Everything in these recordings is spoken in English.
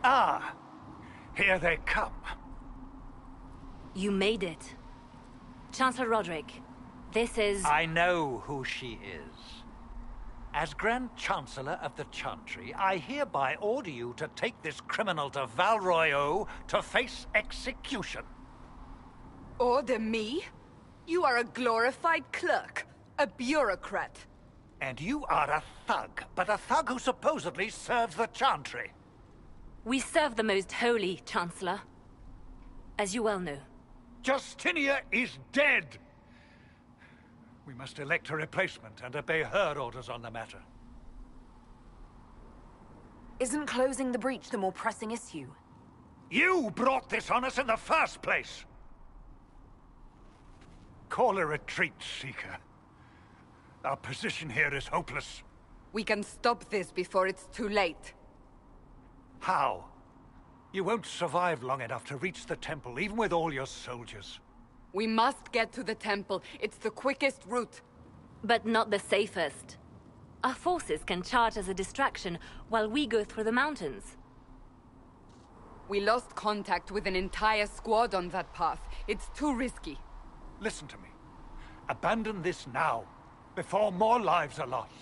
Ah, here they come. You made it. Chancellor Roderick, this is... I know who she is. As Grand Chancellor of the Chantry, I hereby order you to take this criminal to Val Royeaux to face execution. Order me? You are a glorified clerk, a bureaucrat. And you are a thug, but a thug who supposedly serves the Chantry. We serve the most holy, Chancellor. As you well know. Justinia is dead! We must elect a replacement and obey her orders on the matter. Isn't closing the breach the more pressing issue? You brought this on us in the first place! Call a retreat, Seeker. Our position here is hopeless. We can stop this before it's too late. How? You won't survive long enough to reach the temple, even with all your soldiers. We must get to the temple. It's the quickest route. But not the safest. Our forces can charge as a distraction while we go through the mountains. We lost contact with an entire squad on that path. It's too risky. Listen to me. Abandon this now, before more lives are lost.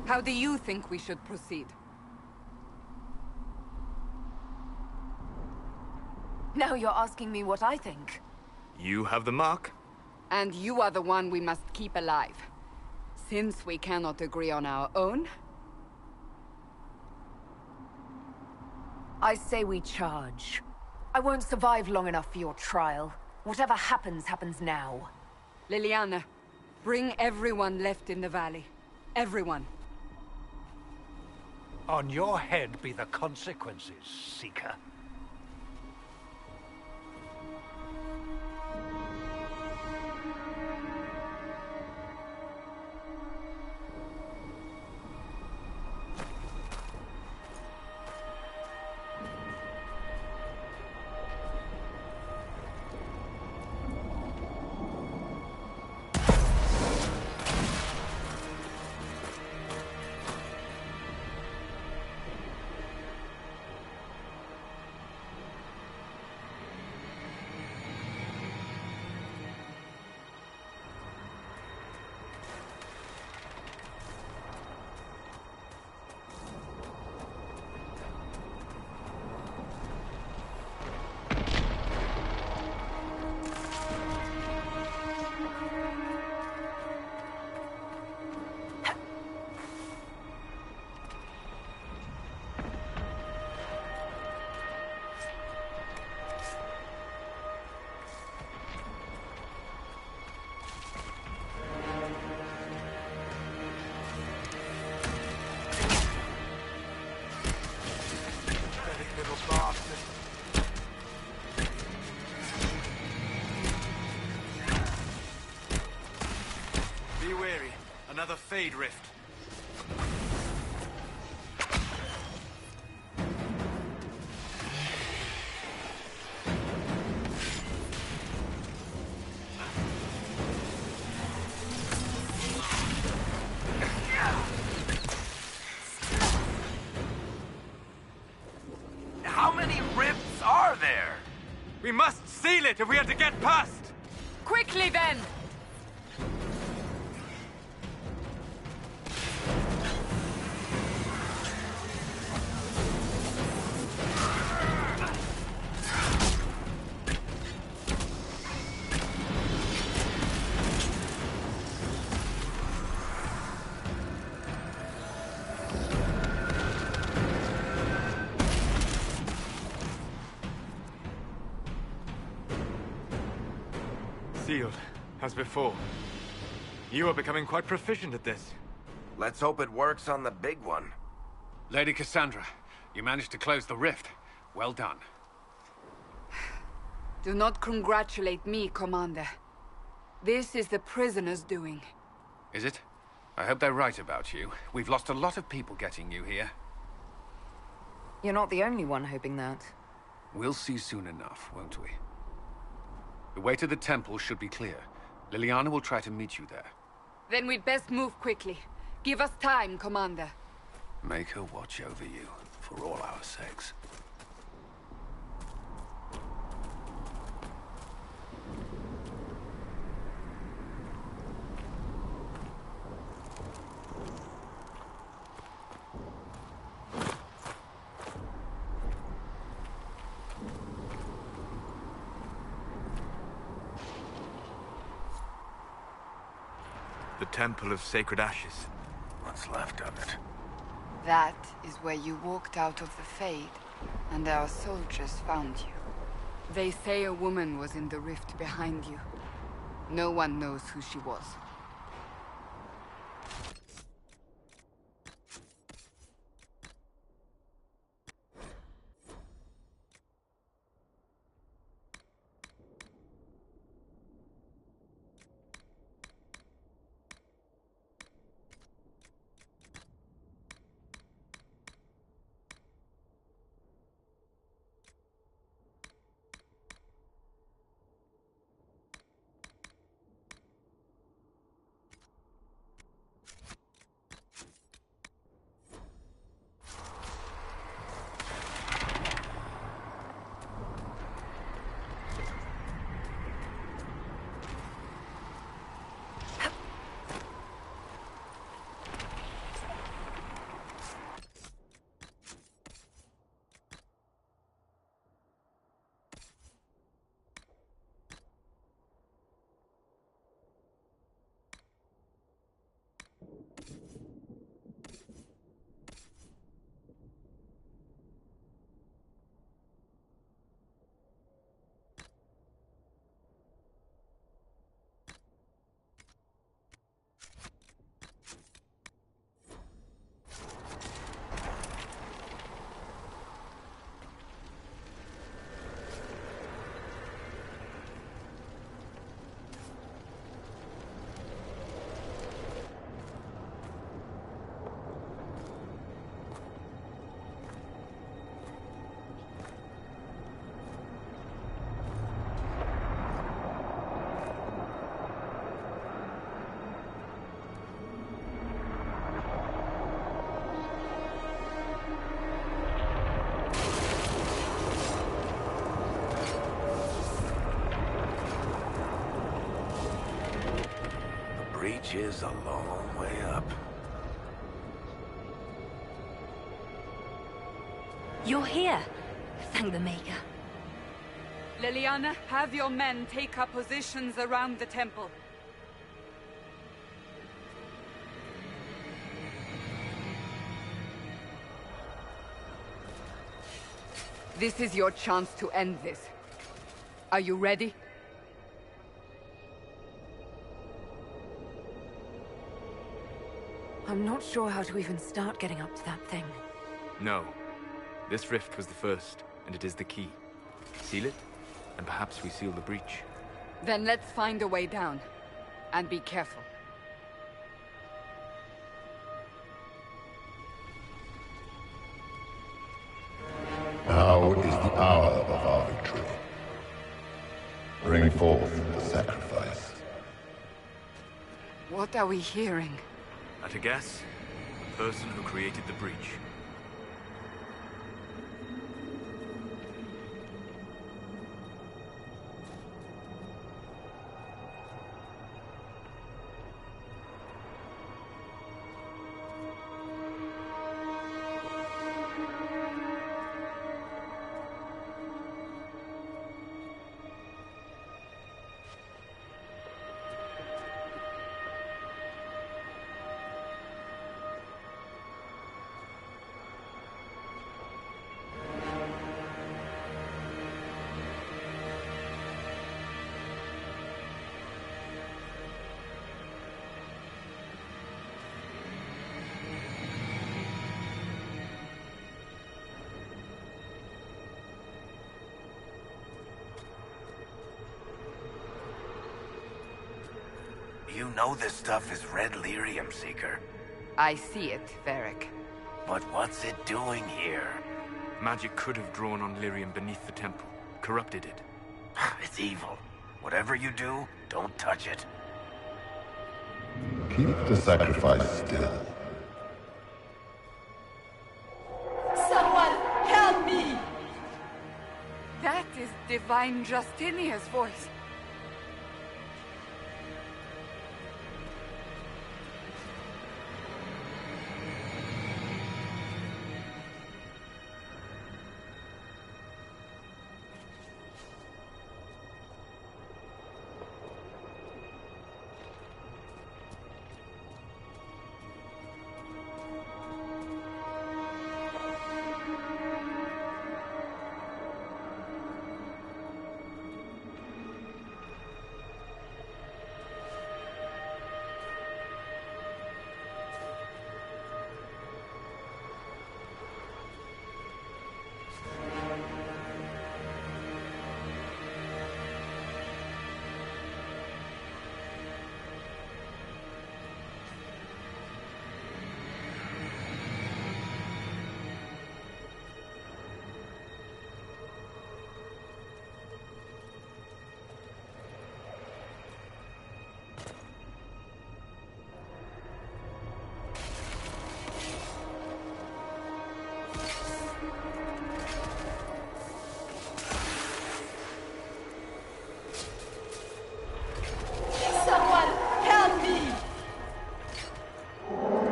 How do you think we should proceed? Now you're asking me what I think. You have the mark? And you are the one we must keep alive. Since we cannot agree on our own... I say we charge. I won't survive long enough for your trial. Whatever happens, happens now. Liliana, bring everyone left in the valley. Everyone. On your head be the consequences, Seeker. Be wary. Another Fade Rift. How many rifts are there? We must seal it if we are to get past! Quickly then! Sealed, as before. You are becoming quite proficient at this. Let's hope it works on the big one. Lady Cassandra, you managed to close the rift. Well done. Do not congratulate me, Commander. This is the prisoners' doing. Is it? I hope they're right about you. We've lost a lot of people getting you here. You're not the only one hoping that. We'll see soon enough, won't we? The way to the temple should be clear. Liliana will try to meet you there. Then we'd best move quickly. Give us time, Commander. Make her watch over you, for all our sakes. The Temple of Sacred Ashes. What's left of it? That is where you walked out of the Fade, and our soldiers found you. They say a woman was in the rift behind you. No one knows who she was. Breach is a long way up. You're here. Thank the Maker. Liliana, have your men take up positions around the temple. This is your chance to end this. Are you ready? I'm not sure how to even start getting up to that thing. No. This rift was the first, and it is the key. Seal it, and perhaps we seal the breach. Then let's find a way down. And be careful. Now is the hour of our victory. Bring forth the sacrifice. What are we hearing? At a guess, the person who created the breach. You know this stuff is red lyrium, Seeker. I see it, Varric. But what's it doing here? Magic could have drawn on lyrium beneath the temple, corrupted it. It's evil. Whatever you do, don't touch it. Keep the sacrifice still. Someone help me! That is Divine Justinia's voice.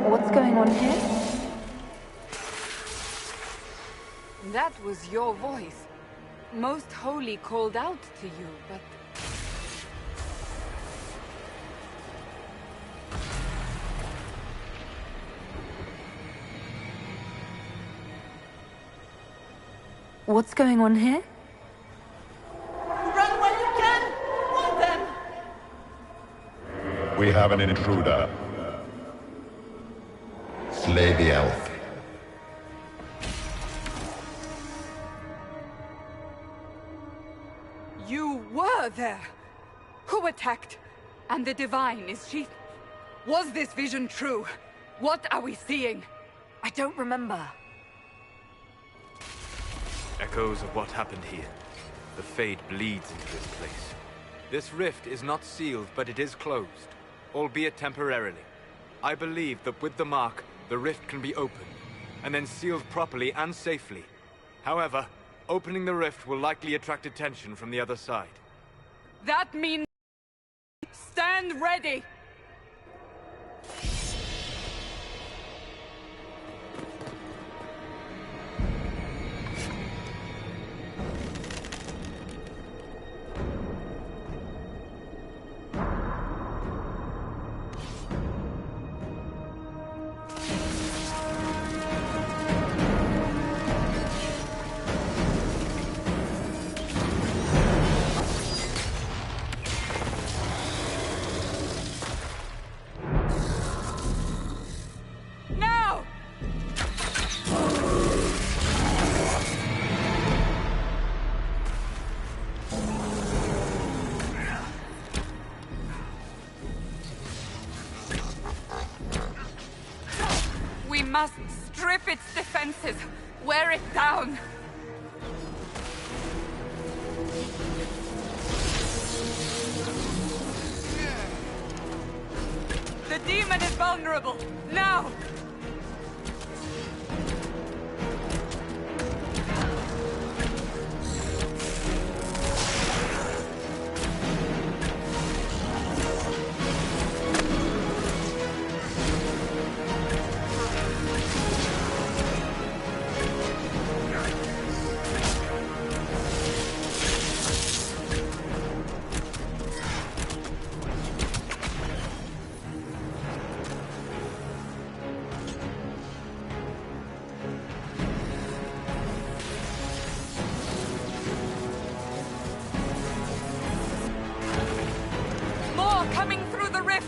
What's going on here? That was your voice. Most Holy called out to you, but... What's going on here? Run while you can! Want them! We have an intruder. Slay the elf. You were there! Who attacked? And the Divine, is she... Was this vision true? What are we seeing? I don't remember. Echoes of what happened here. The Fade bleeds into this place. This rift is not sealed, but it is closed, albeit temporarily. I believe that with the mark, the rift can be opened, and then sealed properly and safely. However, opening the rift will likely attract attention from the other side. That means... Stand ready! We must strip its defenses, wear it down. The demon is vulnerable, now! Coming through the rift!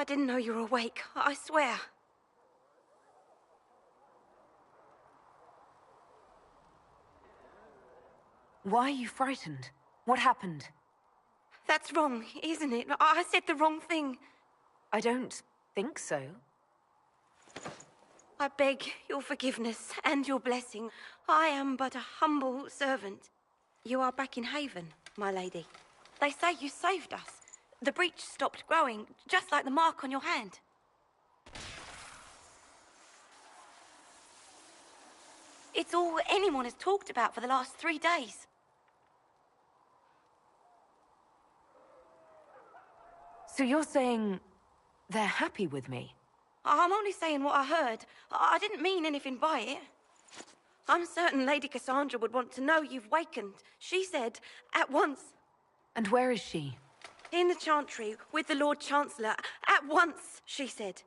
I didn't know you were awake, I swear. Why are you frightened? What happened? That's wrong, isn't it? I said the wrong thing. I don't think so. I beg your forgiveness and your blessing. I am but a humble servant. You are back in Haven, my lady. They say you saved us. The breach stopped growing, just like the mark on your hand. It's all anyone has talked about for the last 3 days. So you're saying they're happy with me? I'm only saying what I heard. I didn't mean anything by it. I'm certain Lady Cassandra would want to know you've wakened. She said, at once. And where is she? In the Chantry, with the Lord Chancellor. At once, she said.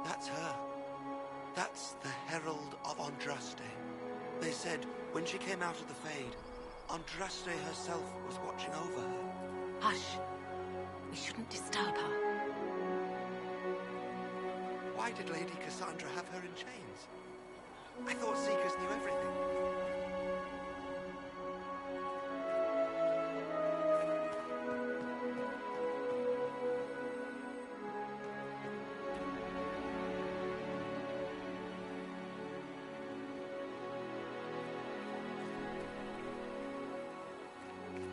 That's her. That's the Herald of Andraste. They said when she came out of the Fade, Andraste herself was watching over her. Hush. We shouldn't disturb her. Why did Lady Cassandra have her in chains? I thought Seekers knew everything.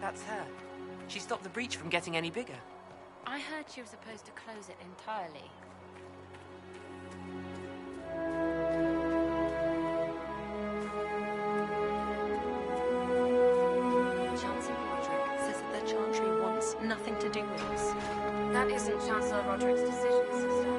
That's her. She stopped the breach from getting any bigger. I heard she was supposed to close it entirely. Chancellor Roderick says that the Chantry wants nothing to do with us. That isn't Chancellor Roderick's decision, sister.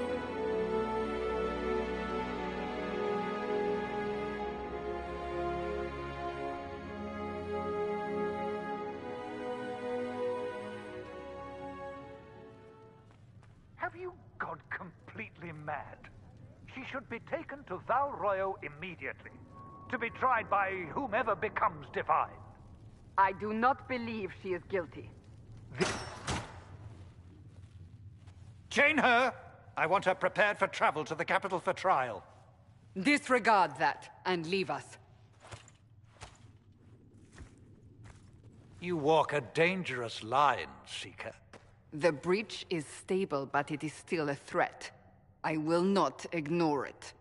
Have you gone completely mad? She should be taken to Val Royo immediately, to be tried by whomever becomes divine. I do not believe she is guilty. Chain her! I want her prepared for travel to the capital for trial. Disregard that, and leave us. You walk a dangerous line, Seeker. The breach is stable, but it is still a threat. I will not ignore it.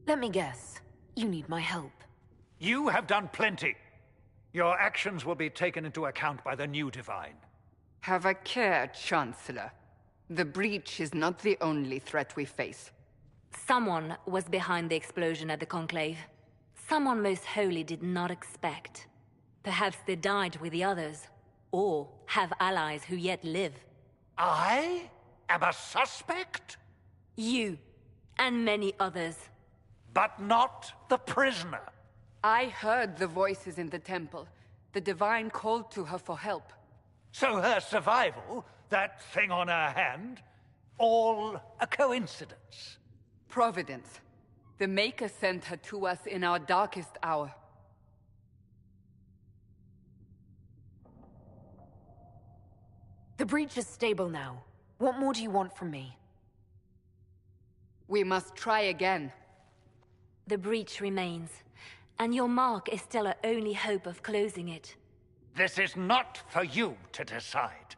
Let me guess. You need my help. You have done plenty. Your actions will be taken into account by the new divine. Have a care, Chancellor. The breach is not the only threat we face. Someone was behind the explosion at the Conclave. Someone most holy did not expect. Perhaps they died with the others, or have allies who yet live. I am a suspect? You, and many others. But not the prisoner. I heard the voices in the temple. The divine called to her for help. So her survival, that thing on her hand, all a coincidence. Providence. The Maker sent her to us in our darkest hour. breach is stable now. What more do you want from me? We must try again. The breach remains, and your mark is still our only hope of closing it. This is not for you to decide.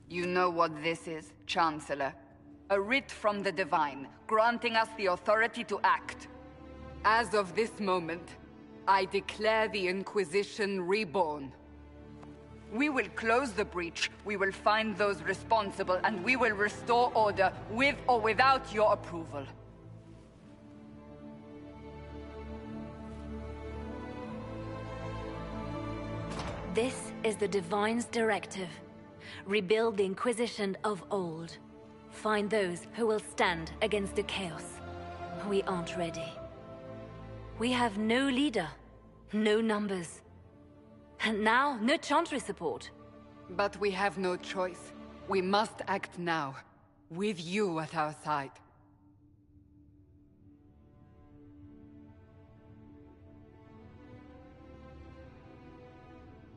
You know what this is, Chancellor. A writ from the Divine, granting us the authority to act. As of this moment, I declare the Inquisition reborn. We will close the breach, we will find those responsible, and we will restore order with or without your approval. This is the Divine's directive. Rebuild the Inquisition of old. Find those who will stand against the chaos. We aren't ready. We have no leader, no numbers. And now, no Chantry support. But we have no choice. We must act now, with you at our side.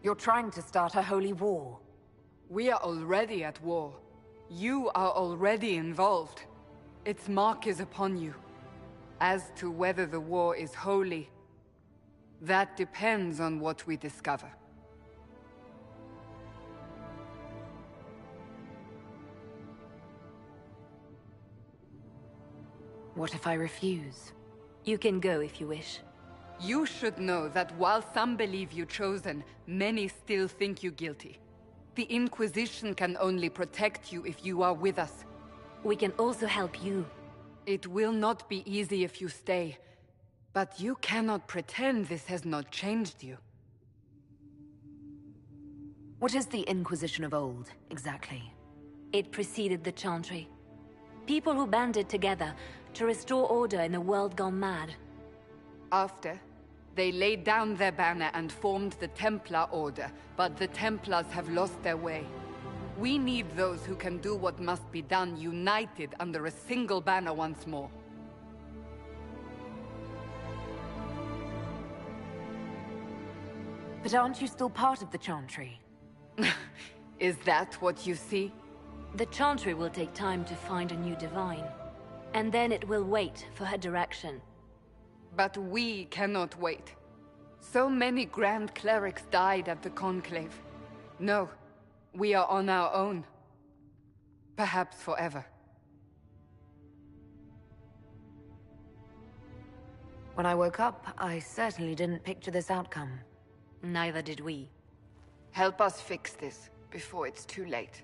You're trying to start a holy war. We are already at war. You are already involved. Its mark is upon you. As to whether the war is holy, that depends on what we discover. What if I refuse? You can go if you wish. You should know that while some believe you chosen, many still think you guilty. The Inquisition can only protect you if you are with us. We can also help you. It will not be easy if you stay, but you cannot pretend this has not changed you. What is the Inquisition of old, exactly? It preceded the Chantry. People who banded together to restore order in a world gone mad. After, they laid down their banner and formed the Templar Order, but the Templars have lost their way. We need those who can do what must be done, united under a single banner once more. But aren't you still part of the Chantry? Is that what you see? The Chantry will take time to find a new Divine. And then it will wait for her direction. But we cannot wait. So many Grand Clerics died at the Conclave. No, we are on our own. Perhaps forever. When I woke up, I certainly didn't picture this outcome. Neither did we. Help us fix this, before it's too late.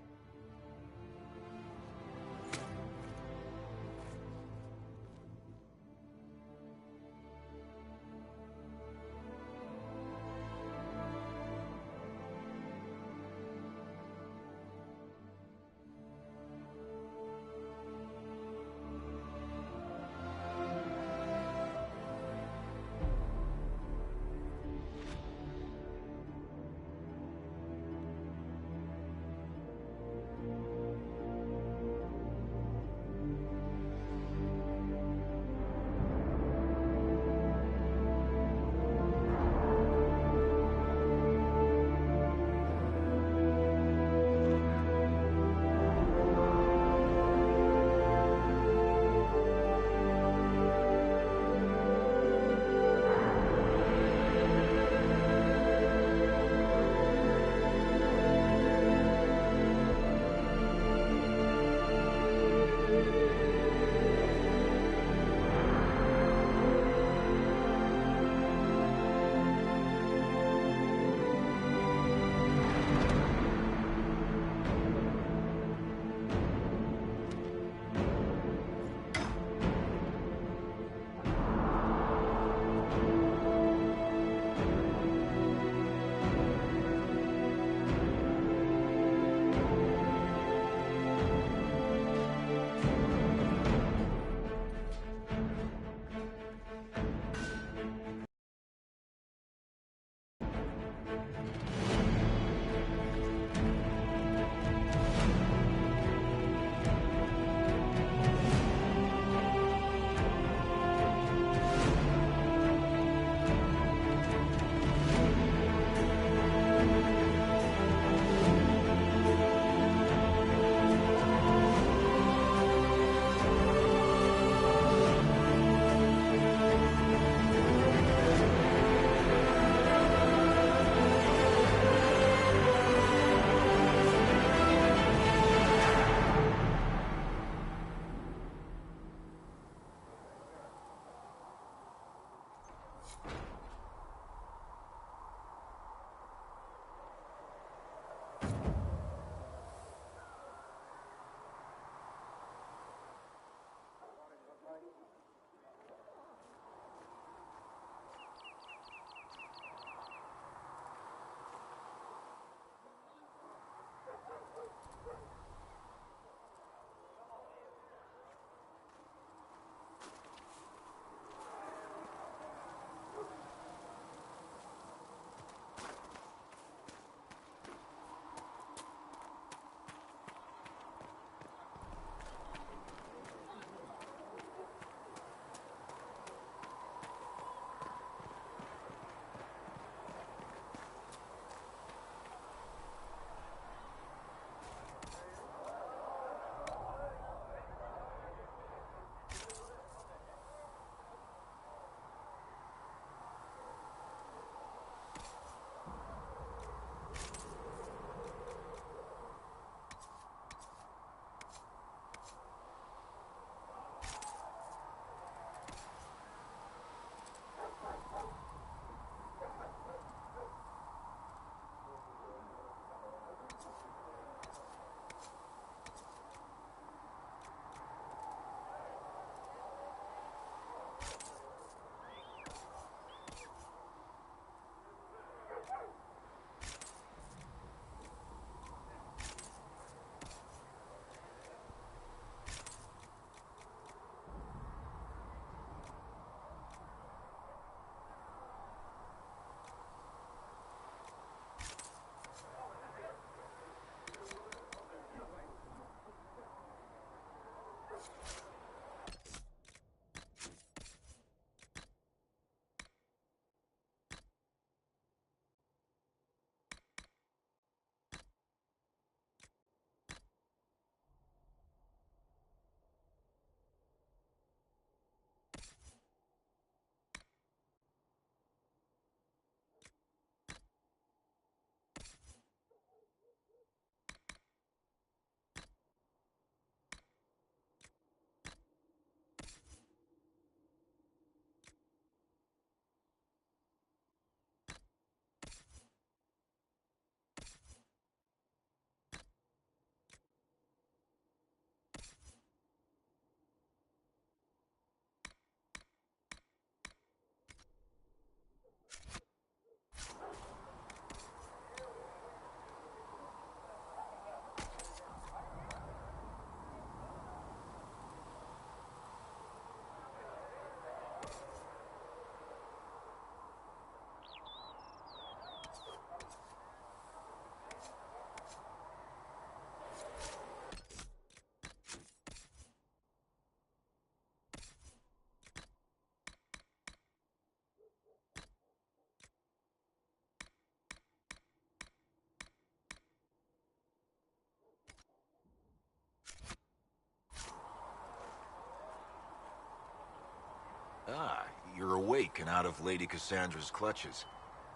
and out of Lady Cassandra's clutches.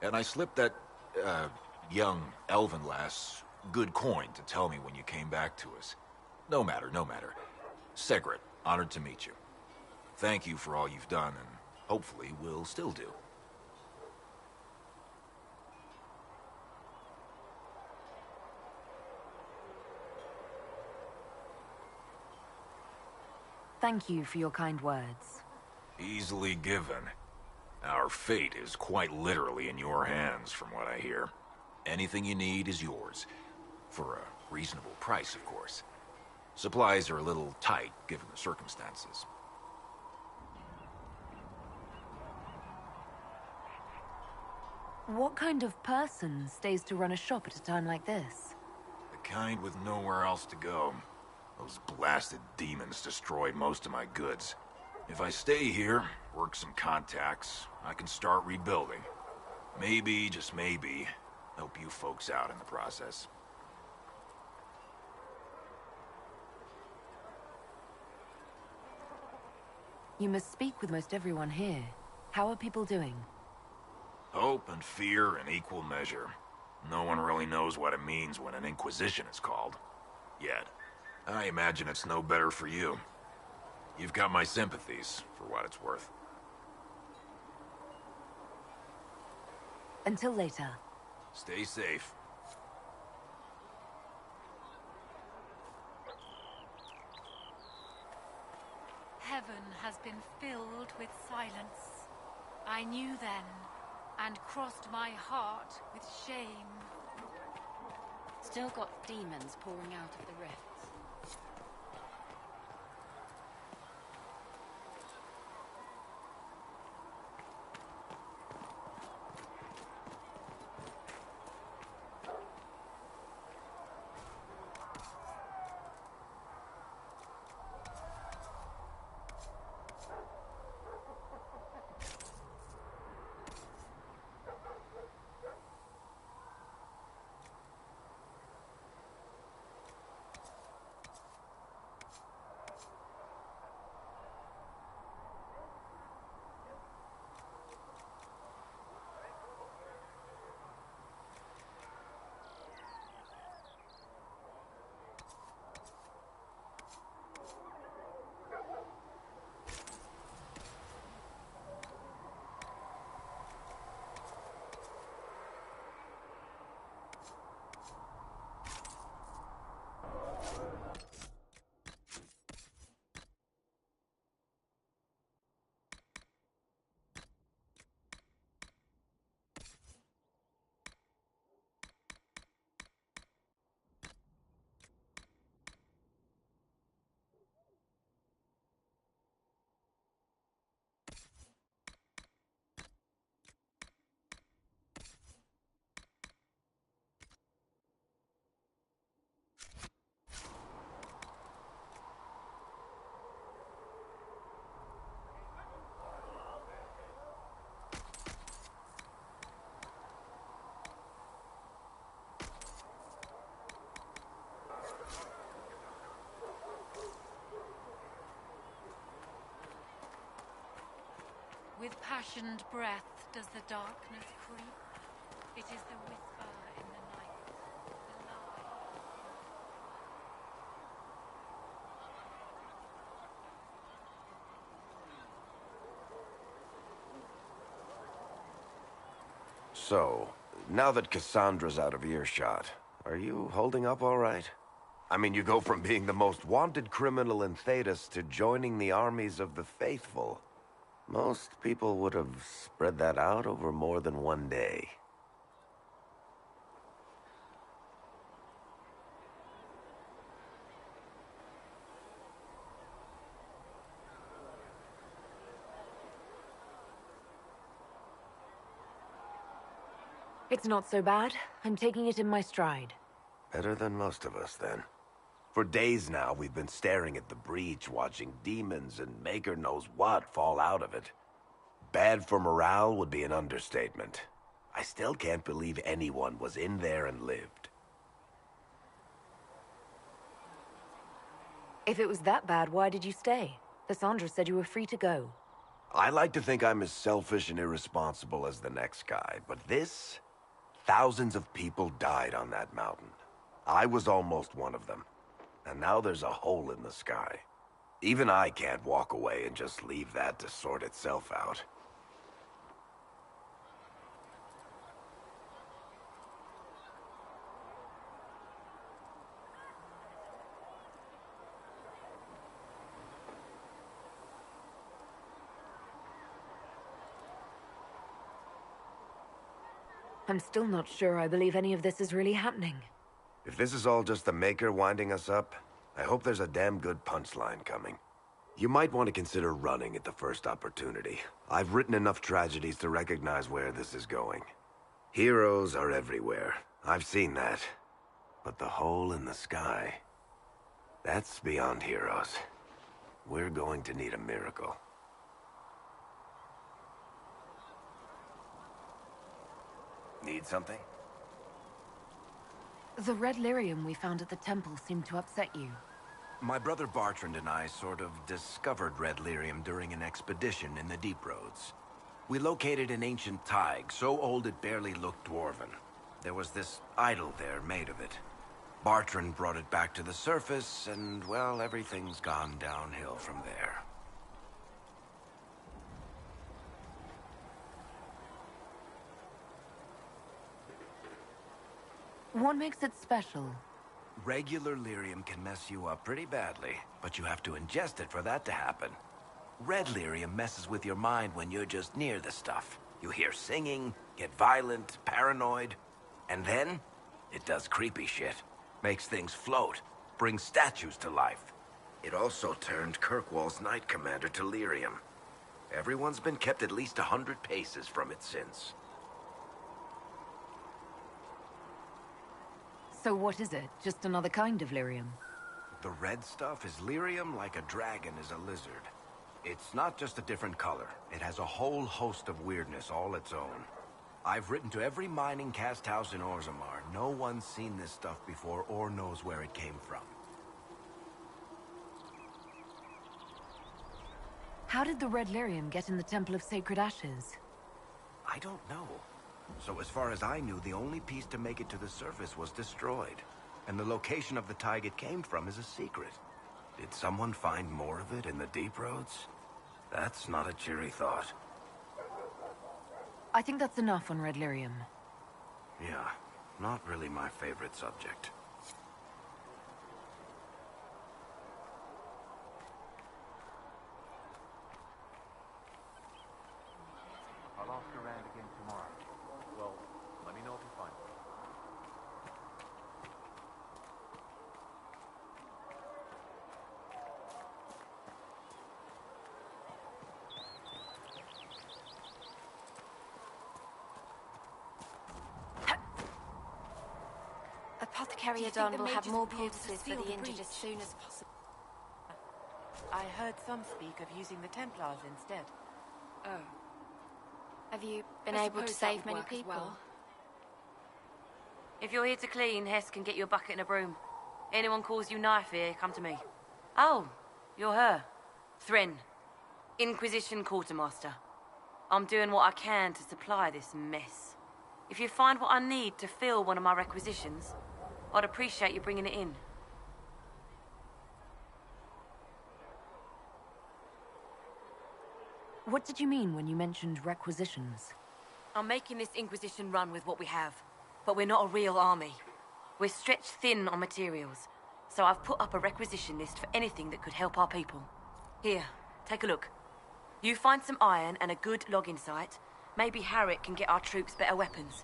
And I slipped that, young elven lass good coin to tell me when you came back to us. No matter, no matter. Segret, honored to meet you. Thank you for all you've done, and hopefully will still do. Thank you for your kind words. Easily given. Our fate is quite literally in your hands, from what I hear. Anything you need is yours. For a reasonable price, of course. Supplies are a little tight, given the circumstances. What kind of person stays to run a shop at a time like this? The kind with nowhere else to go. Those blasted demons destroyed most of my goods. If I stay here, work some contacts, I can start rebuilding. Maybe, just maybe, help you folks out in the process. You must speak with most everyone here. How are people doing? Hope and fear in equal measure. No one really knows what it means when an Inquisition is called. Yet. I imagine it's no better for you. You've got my sympathies, for what it's worth. Until later. Stay safe. Heaven has been filled with silence. I knew then, and crossed my heart with shame. Still got demons pouring out of the rifts. With passioned breath does the darkness creep. It is the whisper in the night, the lie. So, now that Cassandra's out of earshot, are you holding up all right? I mean, you go from being the most wanted criminal in Thedas to joining the armies of the faithful. Most people would have spread that out over more than one day. It's not so bad. I'm taking it in my stride. Better than most of us, then. For days now, we've been staring at the breach, watching demons and maker knows what fall out of it. Bad for morale would be an understatement. I still can't believe anyone was in there and lived. If it was that bad, why did you stay? Cassandra said you were free to go. I like to think I'm as selfish and irresponsible as the next guy, but this... Thousands of people died on that mountain. I was almost one of them. And now there's a hole in the sky. Even I can't walk away and just leave that to sort itself out. I'm still not sure I believe any of this is really happening. If this is all just the Maker winding us up, I hope there's a damn good punchline coming. You might want to consider running at the first opportunity. I've written enough tragedies to recognize where this is going. Heroes are everywhere. I've seen that. But the hole in the sky... that's beyond heroes. We're going to need a miracle. Need something? The red lyrium we found at the temple seemed to upset you. My brother Bartrand and I sort of discovered red lyrium during an expedition in the Deep Roads. We located an ancient thaig, so old it barely looked dwarven. There was this idol there made of it. Bartrand brought it back to the surface, and, well, everything's gone downhill from there. What makes it special? Regular lyrium can mess you up pretty badly, but you have to ingest it for that to happen. Red lyrium messes with your mind when you're just near the stuff. You hear singing, get violent, paranoid, and then it does creepy shit. Makes things float, brings statues to life. It also turned Kirkwall's Knight Commander to lyrium. Everyone's been kept at least 100 paces from it since. So what is it? Just another kind of lyrium? The red stuff is lyrium like a dragon is a lizard. It's not just a different color. It has a whole host of weirdness all its own. I've written to every mining cast house in Orzammar. No one's seen this stuff before or knows where it came from. How did the red lyrium get in the Temple of Sacred Ashes? I don't know. So as far as I knew, the only piece to make it to the surface was destroyed. And the location of the thaig it came from is a secret. Did someone find more of it in the Deep Roads? That's not a cheery thought. I think that's enough on red lyrium. Yeah, not really my favorite subject. I'll ask around again tomorrow. Well, let me know if you find it. Apothecary Adon will have more poultices for the injured as soon as possible. I heard some speak of using the Templars instead. Oh. Have you been able to save many people? Well. If you're here to clean, Hess can get you a bucket and a broom. Anyone calls you knife here, come to me. Oh, you're her. Thren. Inquisition Quartermaster. I'm doing what I can to supply this mess. If you find what I need to fill one of my requisitions, I'd appreciate you bringing it in. What did you mean when you mentioned requisitions? I'm making this Inquisition run with what we have, but we're not a real army. We're stretched thin on materials, so I've put up a requisition list for anything that could help our people. Here, take a look. You find some iron and a good logging site, maybe Harriet can get our troops better weapons.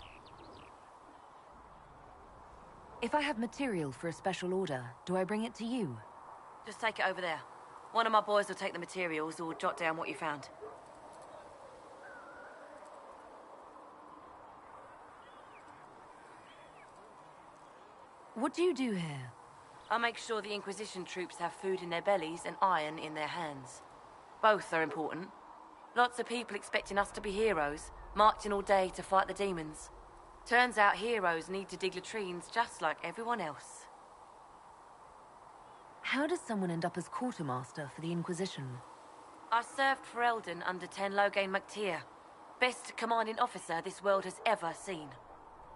If I have material for a special order, do I bring it to you? Just take it over there. One of my boys will take the materials or jot down what you found. What do you do here? I make sure the Inquisition troops have food in their bellies and iron in their hands. Both are important. Lots of people expecting us to be heroes, marching all day to fight the demons. Turns out heroes need to dig latrines just like everyone else. How does someone end up as quartermaster for the Inquisition? I served for Eldon under Ten Loghain MacTier. Best commanding officer this world has ever seen.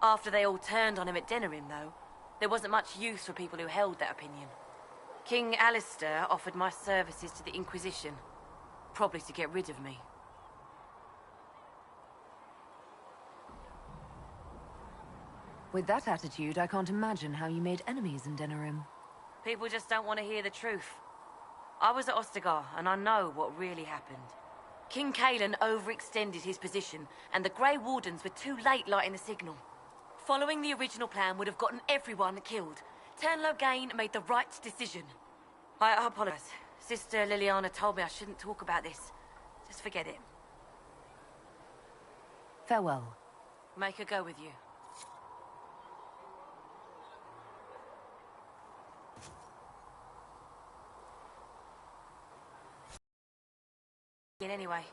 After they all turned on him at Denerim, though, there wasn't much use for people who held that opinion. King Alistair offered my services to the Inquisition, probably to get rid of me. With that attitude, I can't imagine how you made enemies in Denerim. People just don't want to hear the truth. I was at Ostagar, and I know what really happened. King Cailan overextended his position, and the Grey Wardens were too late lighting the signal. Following the original plan would have gotten everyone killed. Ten Loghain made the right decision. I apologize. Sister Liliana told me I shouldn't talk about this. Just forget it. Farewell. Make her go with you. Anyway.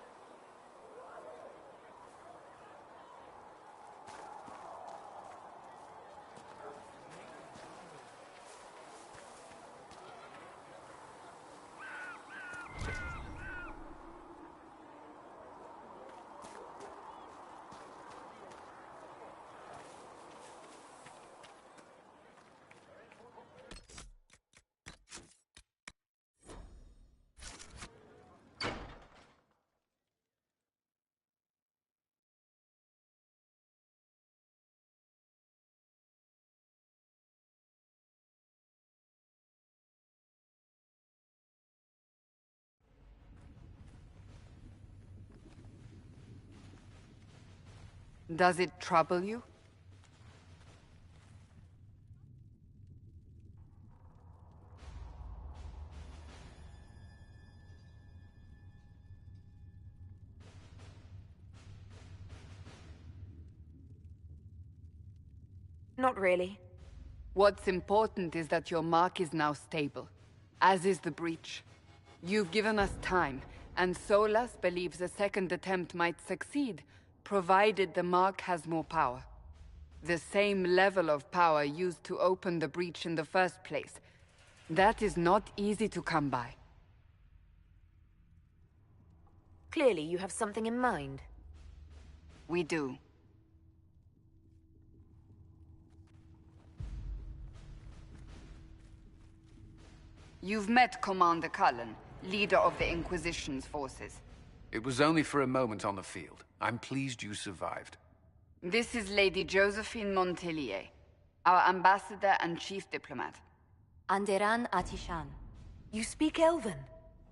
Does it trouble you? Not really. What's important is that your mark is now stable, as is the breach. You've given us time, and Solas believes a second attempt might succeed, provided the mark has more power. The same level of power used to open the breach in the first place. That is not easy to come by. Clearly, you have something in mind. We do. You've met Commander Cullen, leader of the Inquisition's forces. It was only for a moment on the field. I'm pleased you survived. This is Lady Josephine Montelier, our ambassador and chief diplomat. Anderan Atishan. You speak Elven?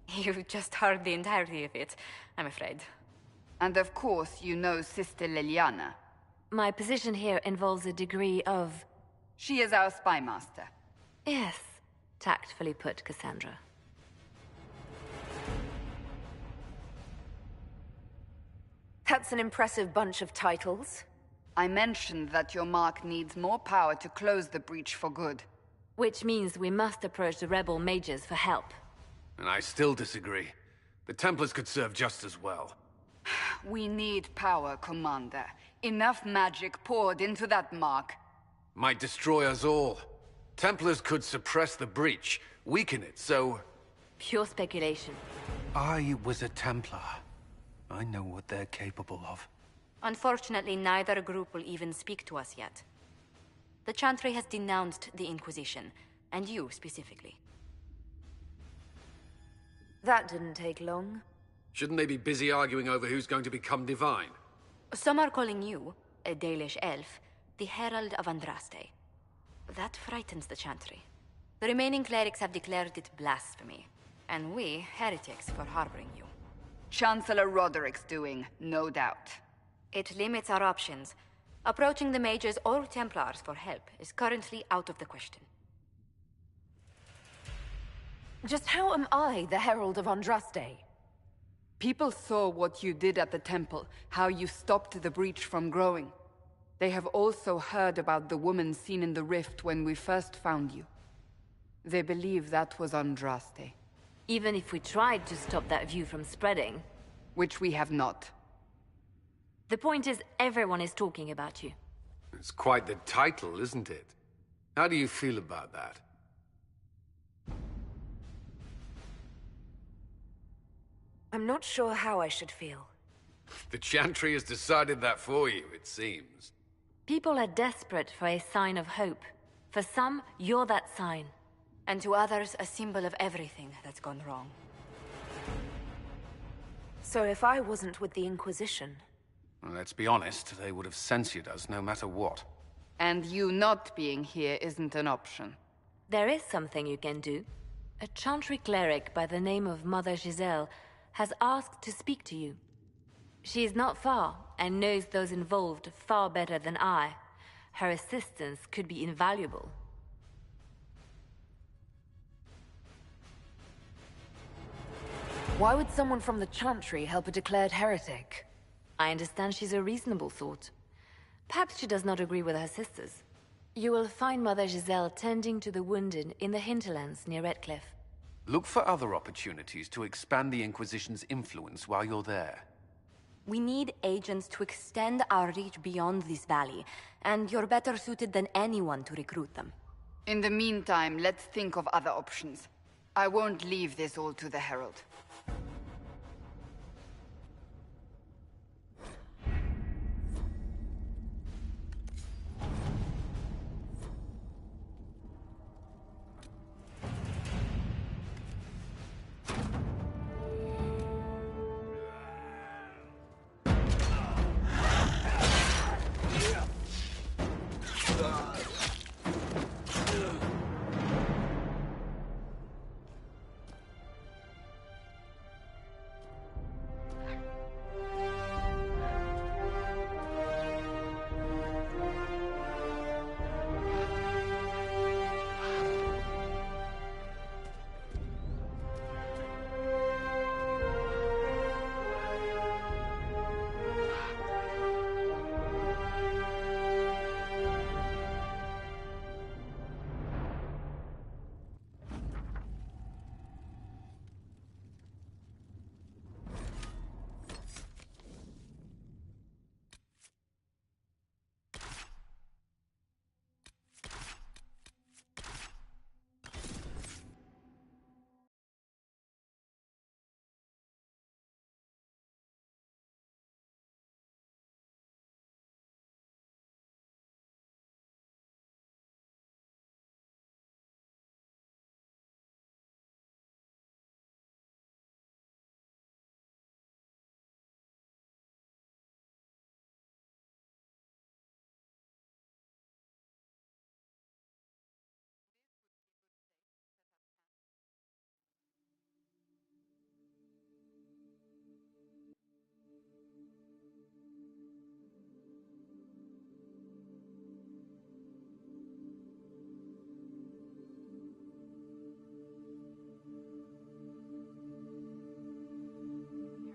You've just heard the entirety of it, I'm afraid. And of course, you know Sister Liliana. My position here involves a degree of... She is our spy master. Yes, tactfully put, Cassandra. That's an impressive bunch of titles. I mentioned that your mark needs more power to close the breach for good. Which means we must approach the rebel mages for help. And I still disagree. The Templars could serve just as well. We need power, Commander. Enough magic poured into that mark. Might destroy us all. Templars could suppress the breach, weaken it, so... Pure speculation. I was a Templar. I know what they're capable of. Unfortunately, neither group will even speak to us yet. The Chantry has denounced the Inquisition, and you specifically. That didn't take long. Shouldn't they be busy arguing over who's going to become divine? Some are calling you, a Dalish elf, the Herald of Andraste. That frightens the Chantry. The remaining clerics have declared it blasphemy, and we, heretics, for harboring you. Chancellor Roderick's doing, no doubt. It limits our options. Approaching the mages or Templars for help is currently out of the question. Just how am I the Herald of Andraste? People saw what you did at the temple, how you stopped the breach from growing. They have also heard about the woman seen in the rift when we first found you. They believe that was Andraste. Even if we tried to stop that view from spreading... Which we have not. The point is, everyone is talking about you. It's quite the title, isn't it? How do you feel about that? I'm not sure how I should feel. The Chantry has decided that for you, it seems. People are desperate for a sign of hope. For some, you're that sign. And to others, a symbol of everything that's gone wrong. So if I wasn't with the Inquisition... Well, let's be honest, they would have censored us no matter what. And you not being here isn't an option. There is something you can do. A Chantry cleric by the name of Mother Giselle has asked to speak to you. She is not far, and knows those involved far better than I. Her assistance could be invaluable. Why would someone from the Chantry help a declared heretic? I understand she's a reasonable sort. Perhaps she does not agree with her sisters. You will find Mother Giselle tending to the wounded in the hinterlands near Redcliffe. Look for other opportunities to expand the Inquisition's influence while you're there. We need agents to extend our reach beyond this valley, and you're better suited than anyone to recruit them. In the meantime, let's think of other options. I won't leave this all to the Herald.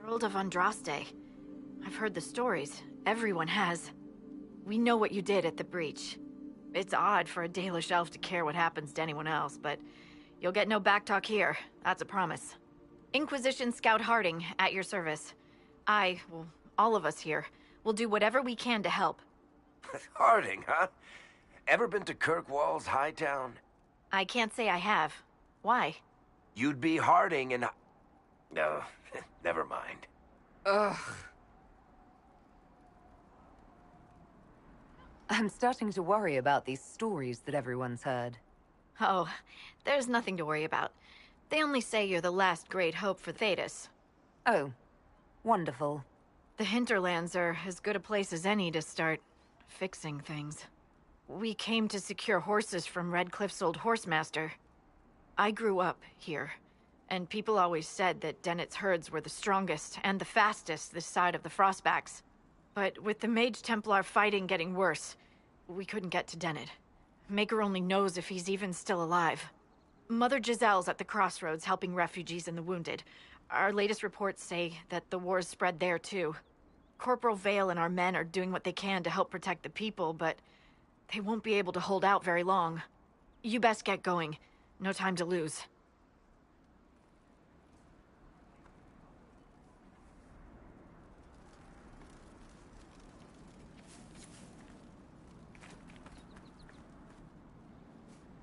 Herald of Andraste. I've heard the stories. Everyone has. We know what you did at the breach. It's odd for a Dalish elf to care what happens to anyone else, but you'll get no backtalk here. That's a promise. Inquisition Scout Harding, at your service. Well, all of us here, will do whatever we can to help. Harding, huh? Ever been to Kirkwall's Hightown? I can't say I have. Why? You'd be Harding and... No, never mind. Ugh. I'm starting to worry about these stories that everyone's heard. Oh, there's nothing to worry about. They only say you're the last great hope for Thedas. Oh, wonderful. The hinterlands are as good a place as any to start fixing things. We came to secure horses from Redcliffe's old horsemaster. I grew up here, and people always said that Dennett's herds were the strongest and the fastest this side of the Frostbacks. But with the Mage Templar fighting getting worse, we couldn't get to Dennett. Maker only knows if he's even still alive. Mother Giselle's at the crossroads helping refugees and the wounded. Our latest reports say that the war's spread there too. Corporal Vale and our men are doing what they can to help protect the people, but they won't be able to hold out very long. You best get going. No time to lose.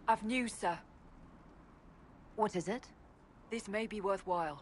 I've news, sir. What is it? This may be worthwhile.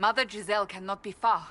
Mother Giselle cannot be far.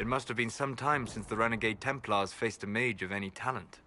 It must have been some time since the Renegade Templars faced a mage of any talent.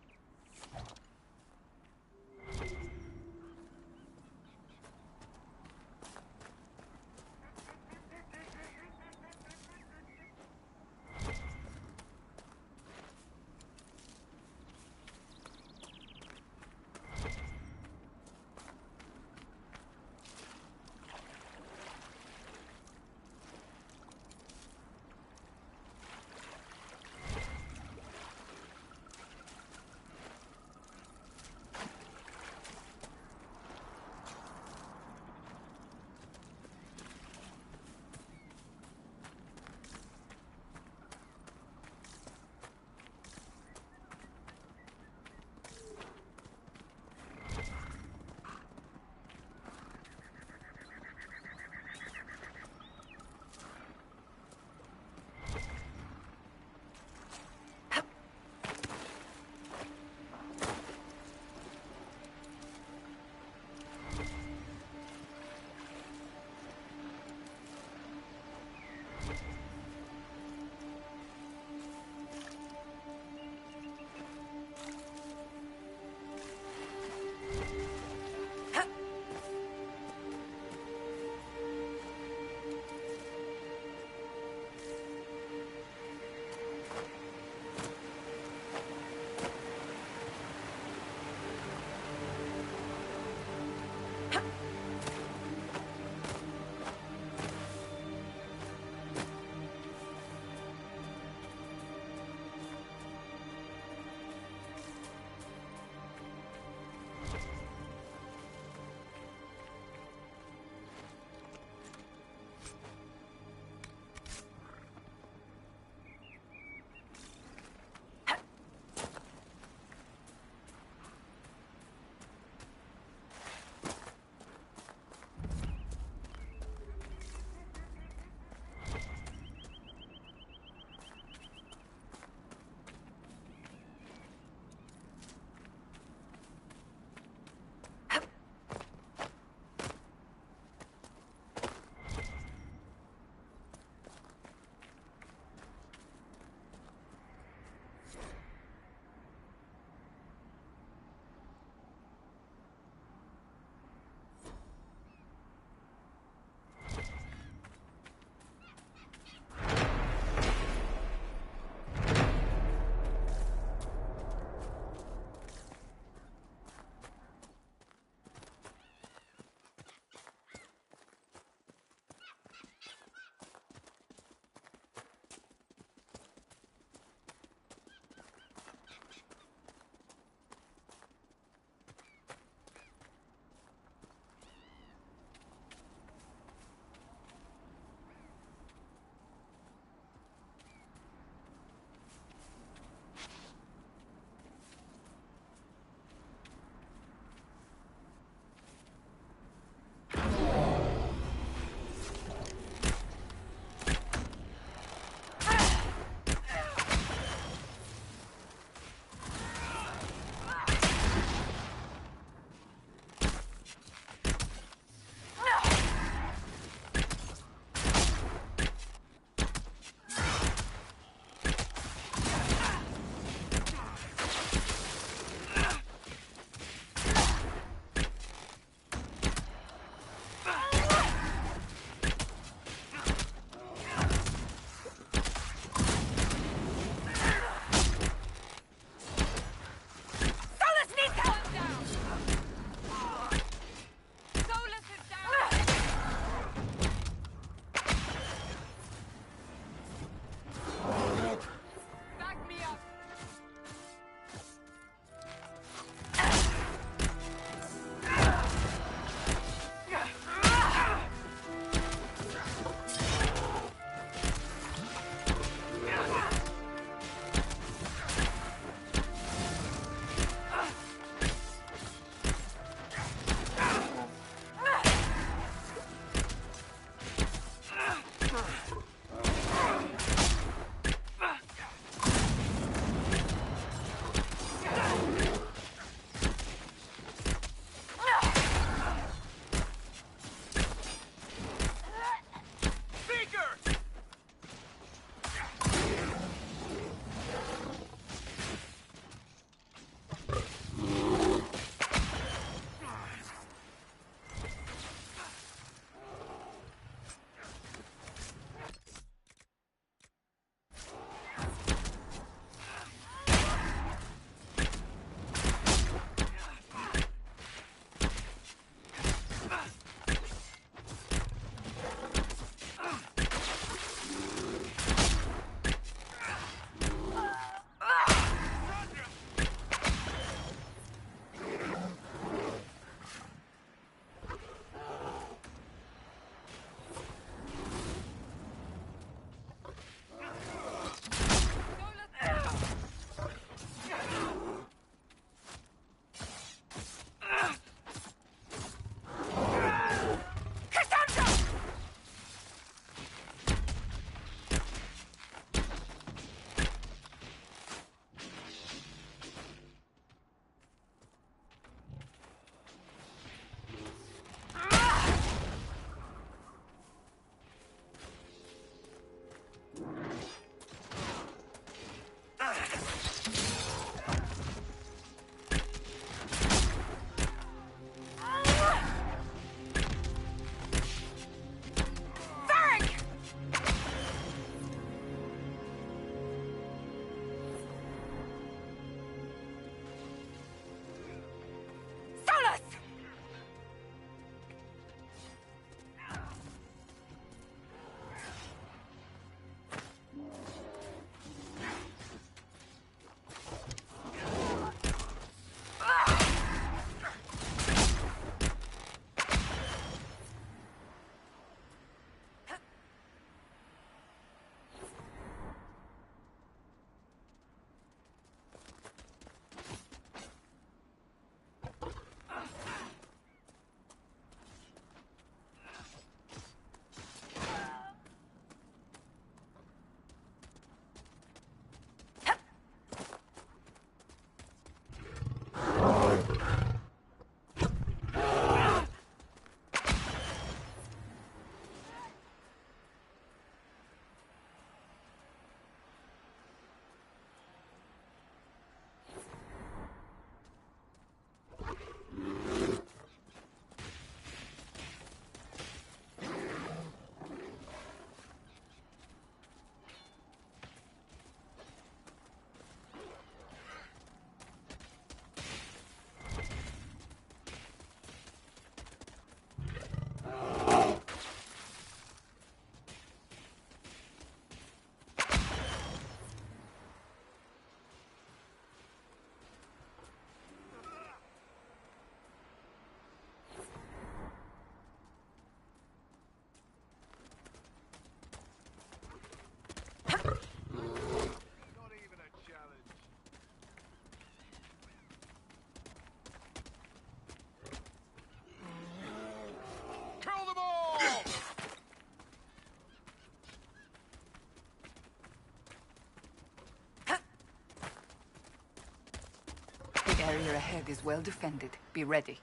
barrier ahead is well defended. Be ready.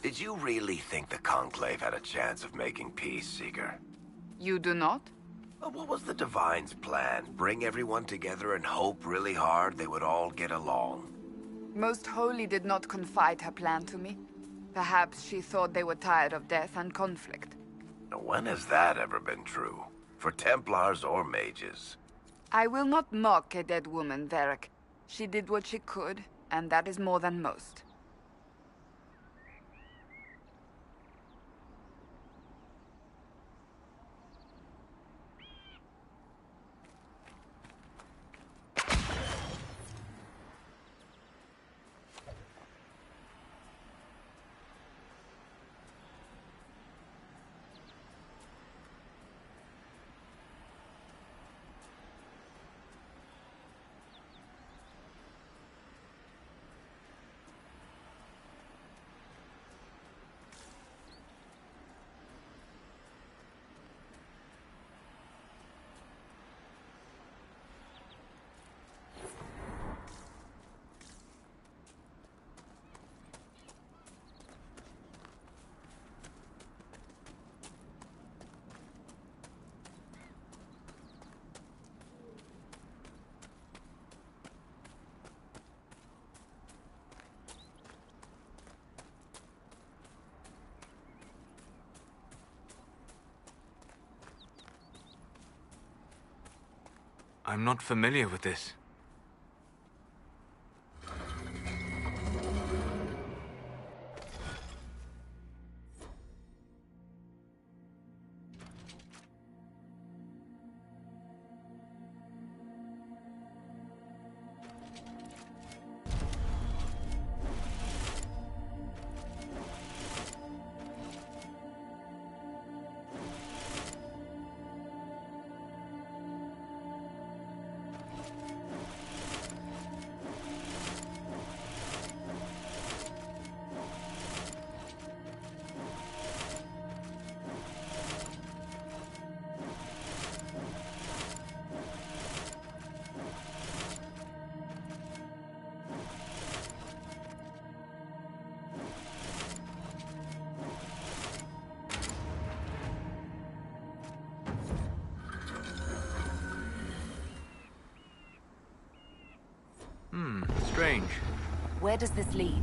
Did you really think the Conclave had a chance of making peace, Seeker? You do not? What was the Divine's plan? Bring everyone together and hope really hard they would all get along? Most Holy did not confide her plan to me. Perhaps she thought they were tired of death and conflict. Now, when has that ever been true? For Templars or mages? I will not mock a dead woman, Varric. She did what she could, and that is more than most. I'm not familiar with this. Strange. Where does this lead?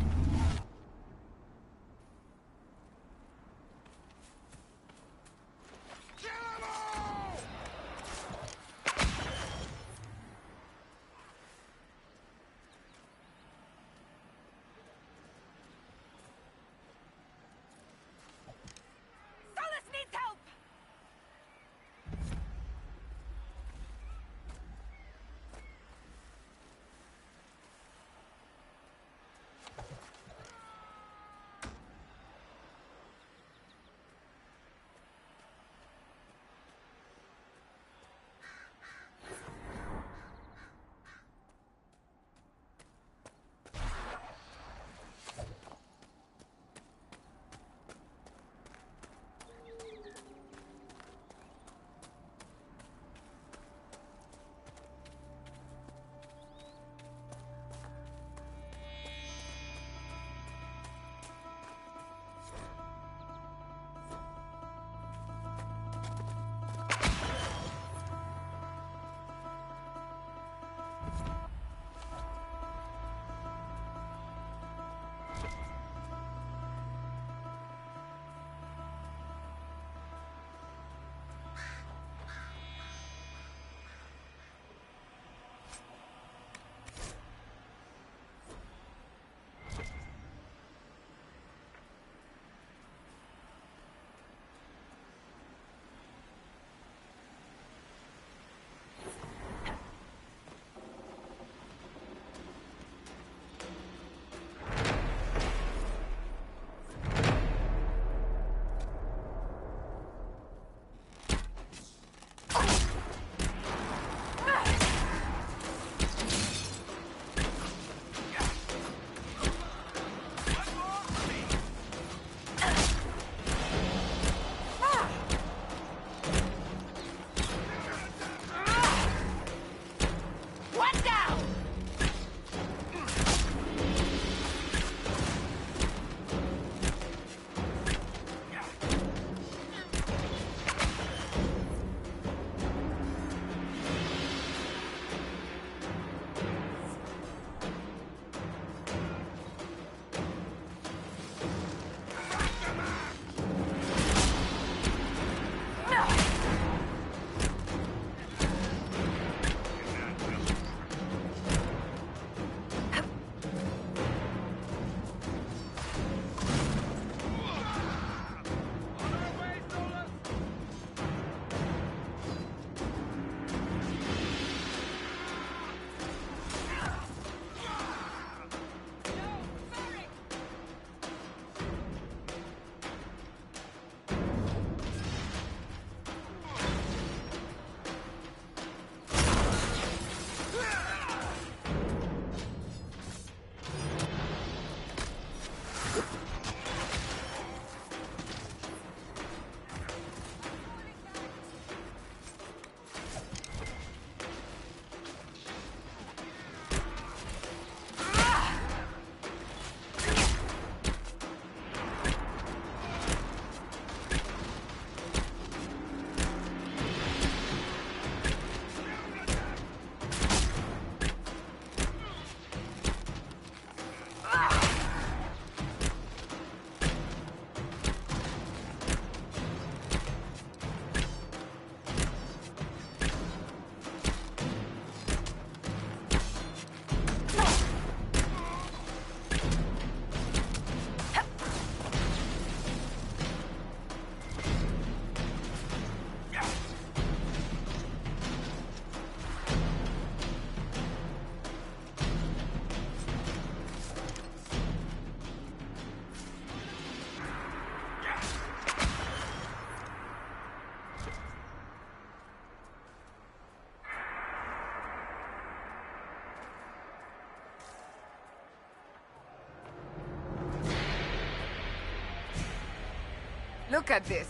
Look at this.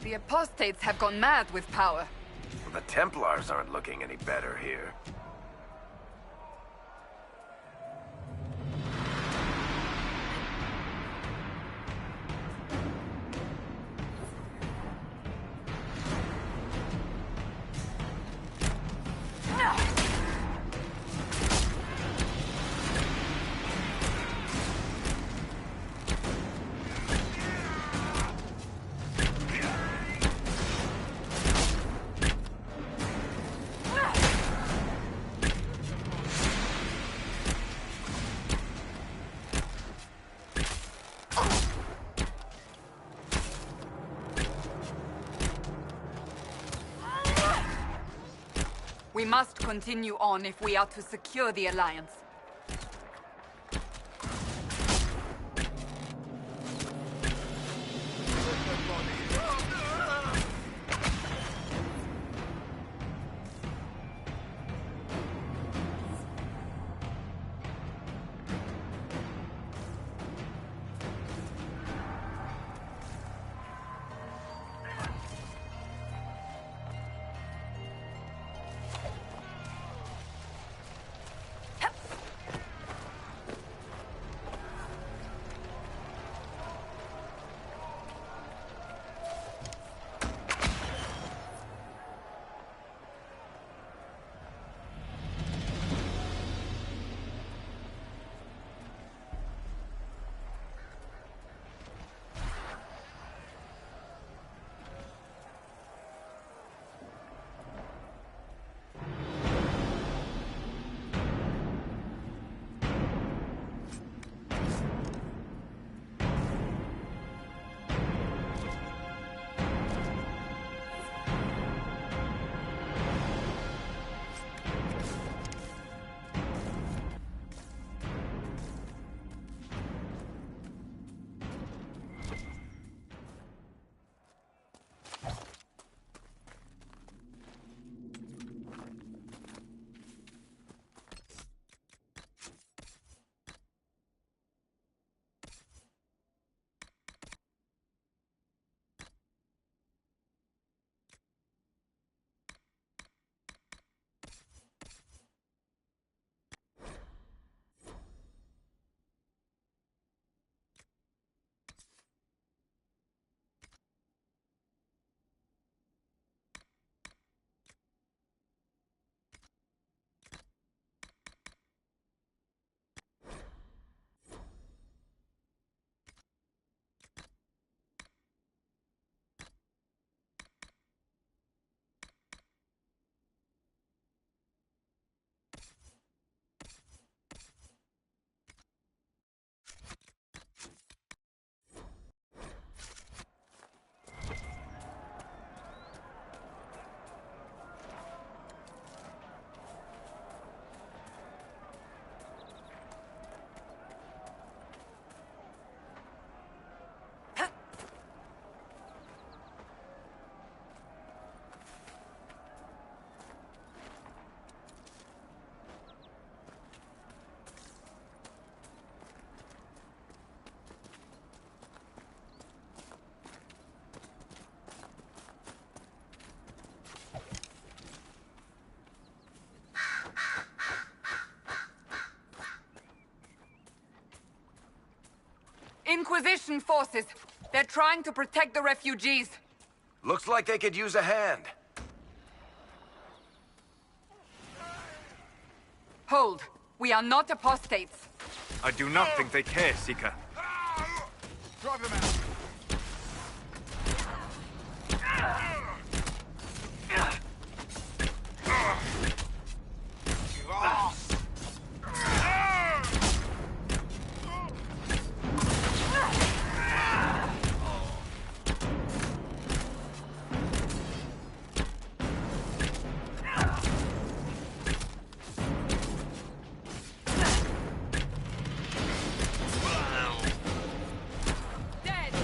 The apostates have gone mad with power. The Templars aren't looking any better here. We must continue on if we are to secure the Alliance. Inquisition forces. They're trying to protect the refugees. Looks like they could use a hand. Hold. We are not apostates. I do not think they care, Seeker. Drive them out. Dead!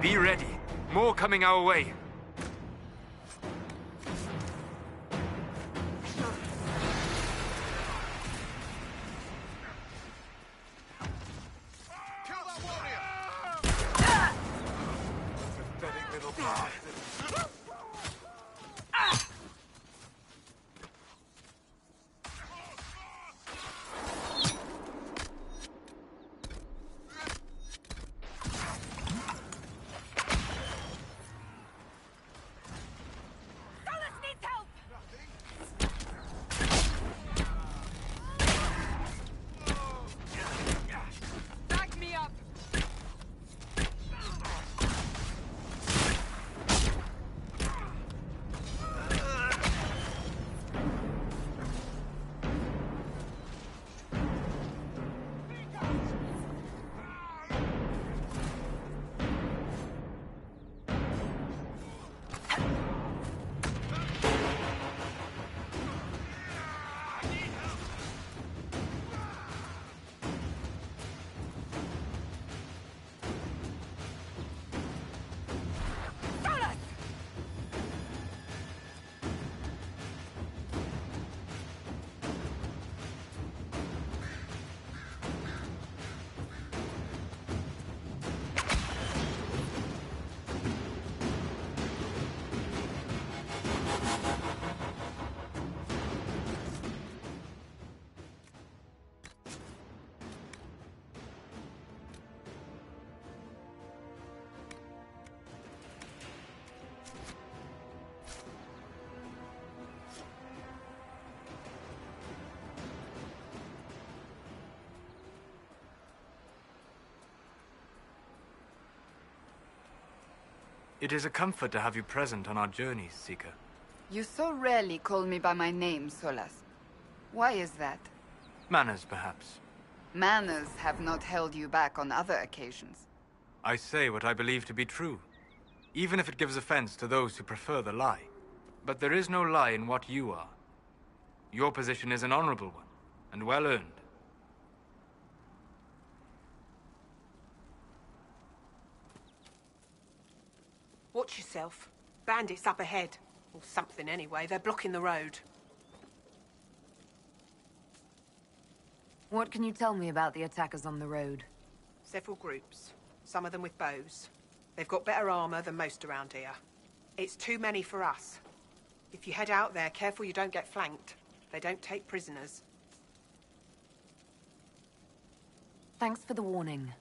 Be ready. More coming our way. Pathetic little bastard. It is a comfort to have you present on our journeys, Seeker. You so rarely call me by my name, Solas. Why is that? Manners, perhaps. Manners have not held you back on other occasions. I say what I believe to be true, even if it gives offense to those who prefer the lie. But there is no lie in what you are. Your position is an honorable one, and well earned. Watch yourself. Bandits up ahead. Or something anyway. They're blocking the road. What can you tell me about the attackers on the road? Several groups. Some of them with bows. They've got better armor than most around here. It's too many for us. If you head out there, careful you don't get flanked. They don't take prisoners. Thanks for the warning.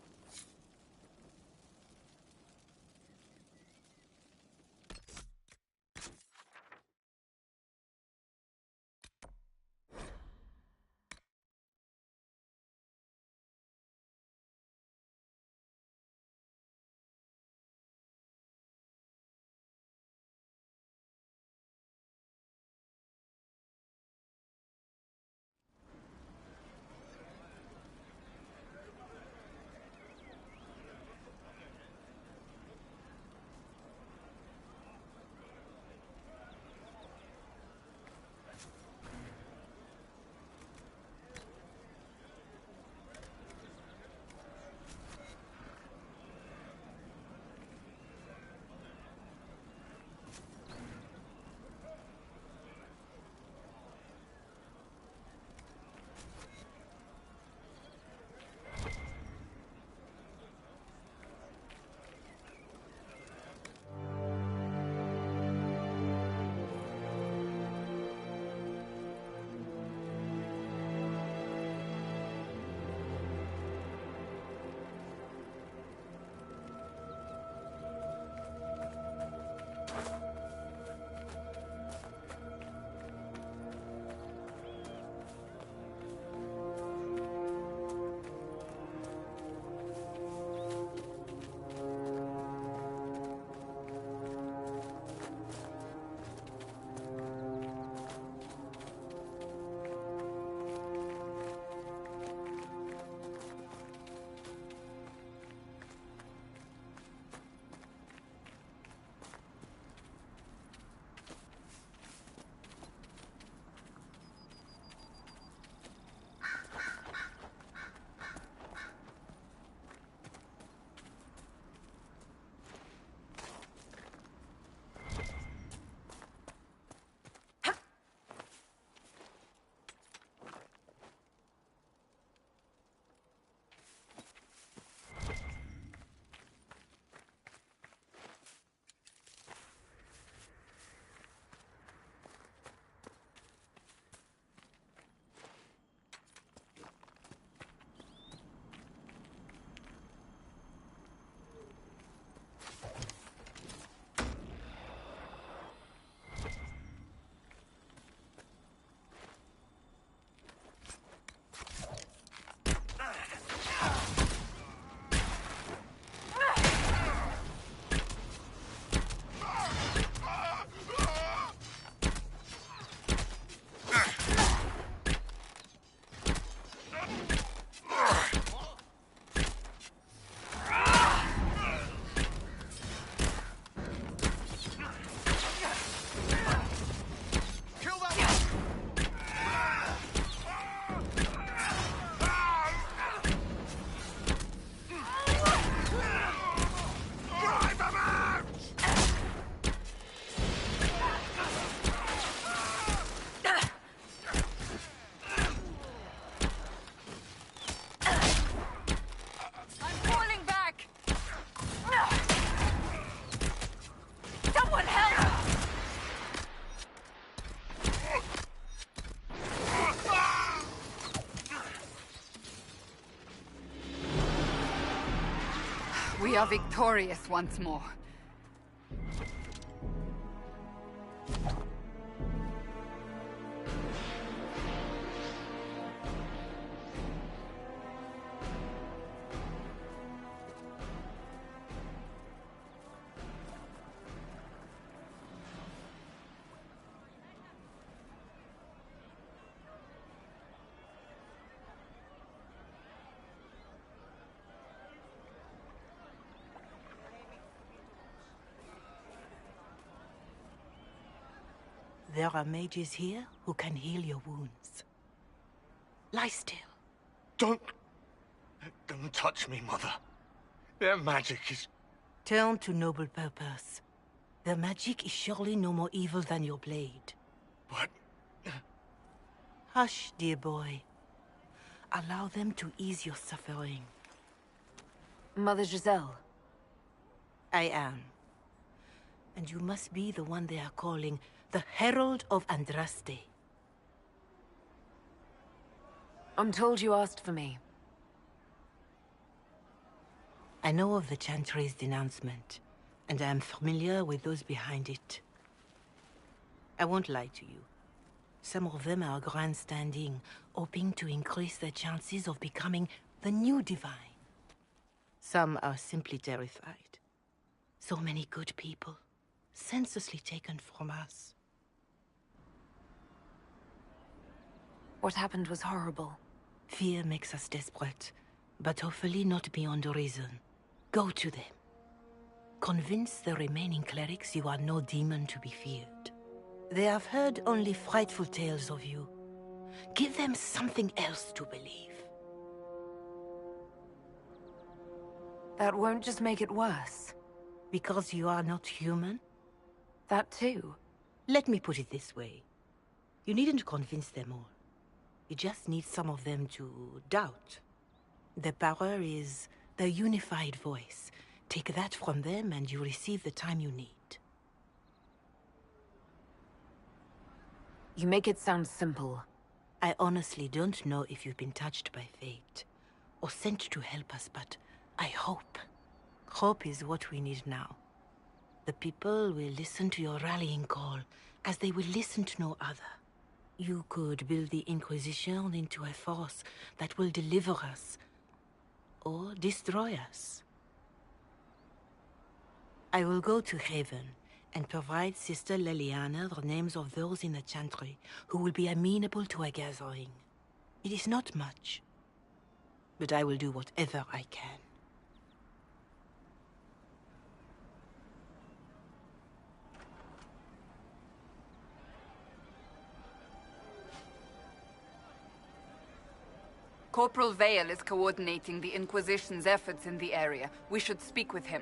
We are victorious once more. There are mages here who can heal your wounds. Lie still. Don't touch me, Mother. Their magic is... Turn to noble purpose. Their magic is surely no more evil than your blade. What? Hush, dear boy. Allow them to ease your suffering. Mother Giselle. I am. And you must be the one they are calling the Herald of Andraste. I'm told you asked for me. I know of the Chantry's denouncement, and I am familiar with those behind it. I won't lie to you. Some of them are grandstanding, hoping to increase their chances of becoming the new divine. Some are simply terrified. So many good people, senselessly taken from us. What happened was horrible. Fear makes us desperate, but hopefully not beyond reason. Go to them. Convince the remaining clerics you are no demon to be feared. They have heard only frightful tales of you. Give them something else to believe. That won't just make it worse. Because you are not human? That too. Let me put it this way. You needn't convince them all. You just need some of them to doubt. Their power is their unified voice. Take that from them and you receive the time you need. You make it sound simple. I honestly don't know if you've been touched by fate, or sent to help us, but I hope. Hope is what we need now. The people will listen to your rallying call, as they will listen to no other. You could build the Inquisition into a force that will deliver us, or destroy us. I will go to Haven and provide Sister Leliana the names of those in the Chantry who will be amenable to a gathering. It is not much, but I will do whatever I can. Corporal Vale is coordinating the Inquisition's efforts in the area. We should speak with him.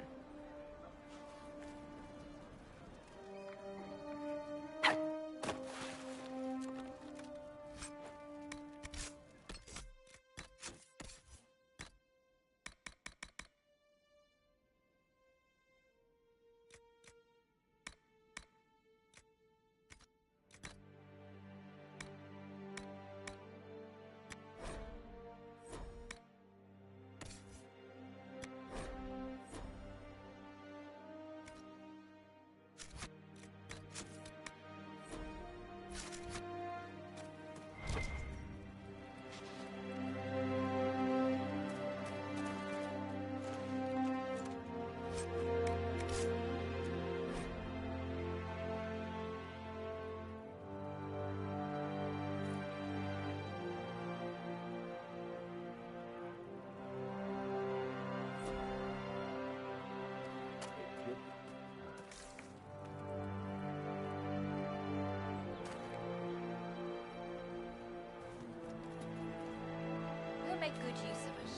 We'll make good use of it.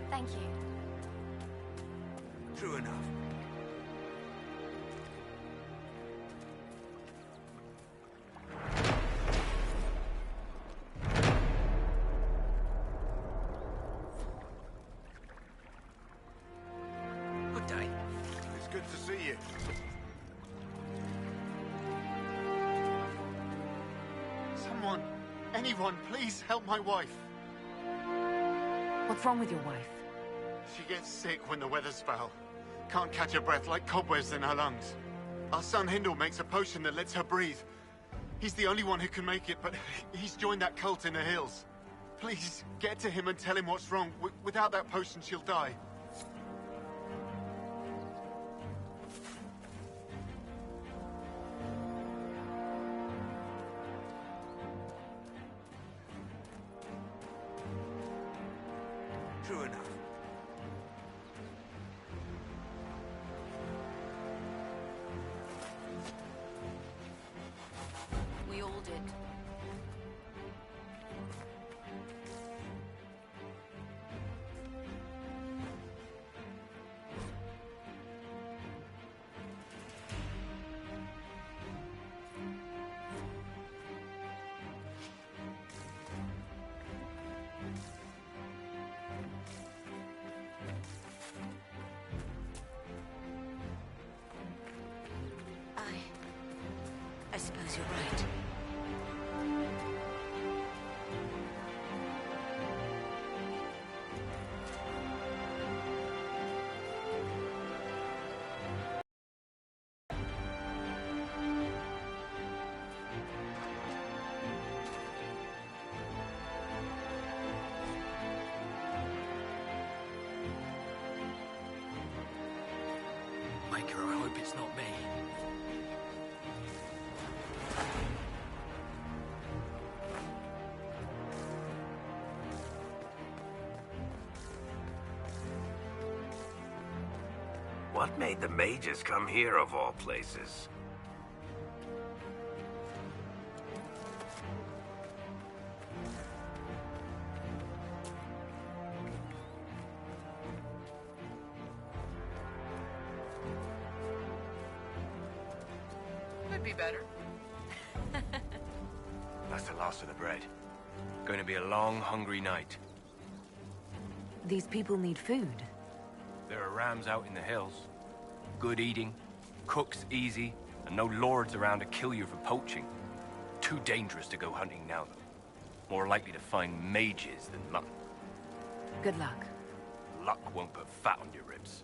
Thank you. True enough. Good day. It's good to see you. Someone, anyone, please help my wife. What's wrong with your wife? She gets sick when the weather's foul. Can't catch her breath like cobwebs in her lungs. Our son Hindle makes a potion that lets her breathe. He's the only one who can make it, but he's joined that cult in the hills. Please, get to him and tell him what's wrong. Without that potion, she'll die. True enough. We all did. I suppose you're right. Maker, I hope it's not me. What made the mages come here of all places? Could be better. That's the last of the bread. Going to be a long, hungry night. These people need food. There are rams out in the hills. Good eating, cooks easy, and no lords around to kill you for poaching. Too dangerous to go hunting now, though. More likely to find mages than mutton. Good luck. Luck won't put fat on your ribs.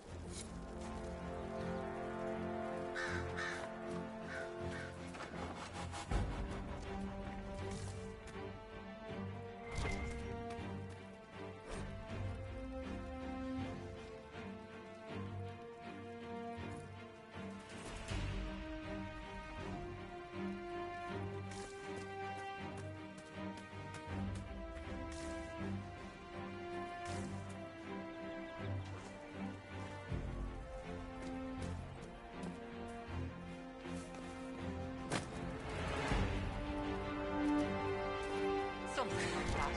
Something like that.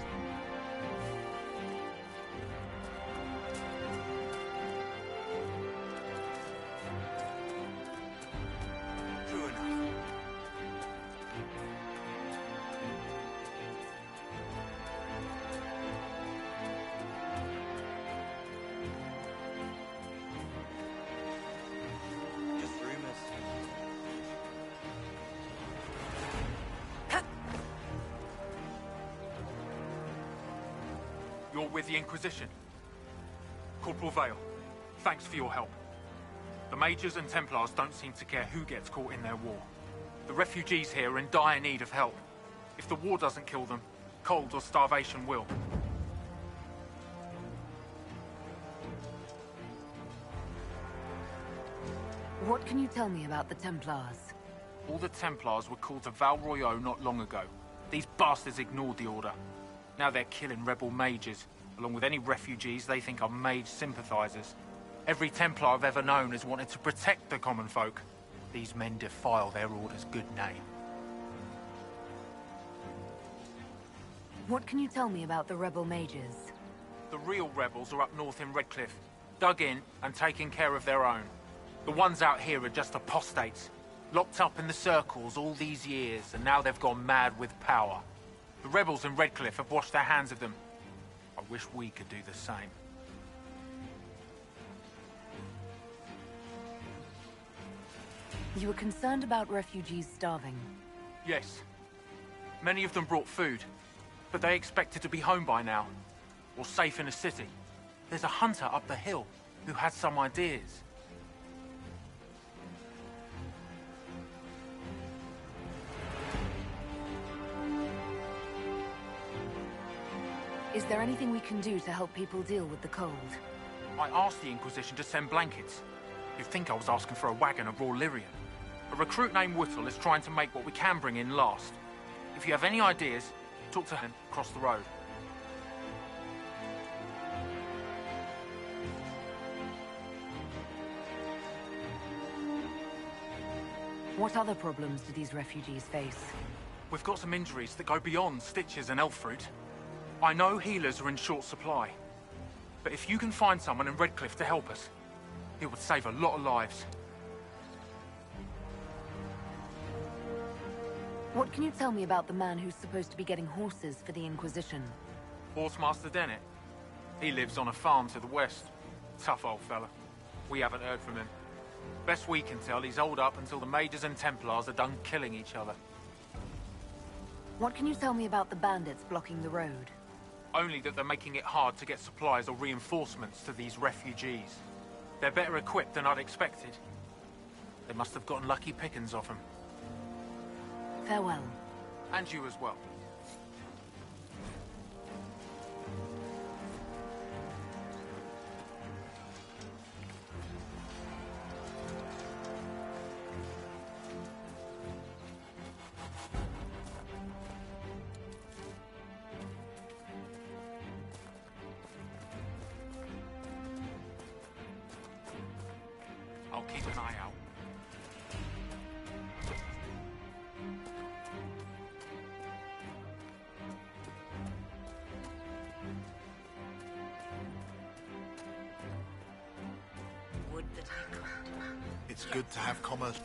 True enough. Just rumors. You're with the Inquisition? Corporal Vale, thanks for your help. The Mages and Templars don't seem to care who gets caught in their war. The refugees here are in dire need of help. If the war doesn't kill them, cold or starvation will. What can you tell me about the Templars? All the Templars were called to Val Royeaux not long ago. These bastards ignored the order. Now they're killing rebel mages, along with any refugees they think are mage sympathizers. Every Templar I've ever known has wanted to protect the common folk. These men defile their order's good name. What can you tell me about the rebel mages? The real rebels are up north in Redcliffe, dug in and taking care of their own. The ones out here are just apostates, locked up in the circles all these years, and now they've gone mad with power. The rebels in Redcliffe have washed their hands of them. I wish we could do the same. You were concerned about refugees starving. Yes. Many of them brought food, but they expected to be home by now, or safe in a city. There's a hunter up the hill who has some ideas. Is there anything we can do to help people deal with the cold? I asked the Inquisition to send blankets. You'd think I was asking for a wagon of raw Lyrian. A recruit named Whittle is trying to make what we can bring in last. If you have any ideas, talk to him across the road. What other problems do these refugees face? We've got some injuries that go beyond stitches and elf fruit. I know healers are in short supply. But if you can find someone in Redcliffe to help us, it would save a lot of lives. What can you tell me about the man who's supposed to be getting horses for the Inquisition? Horsemaster Dennett. He lives on a farm to the west. Tough old fella. We haven't heard from him. Best we can tell, he's holed up until the Mages and Templars are done killing each other. What can you tell me about the bandits blocking the road? Only that they're making it hard to get supplies or reinforcements to these refugees. They're better equipped than I'd expected. They must have gotten lucky pickings off them. Farewell. And you as well. I'll keep an eye out. Would that I could. It's good to have commerce.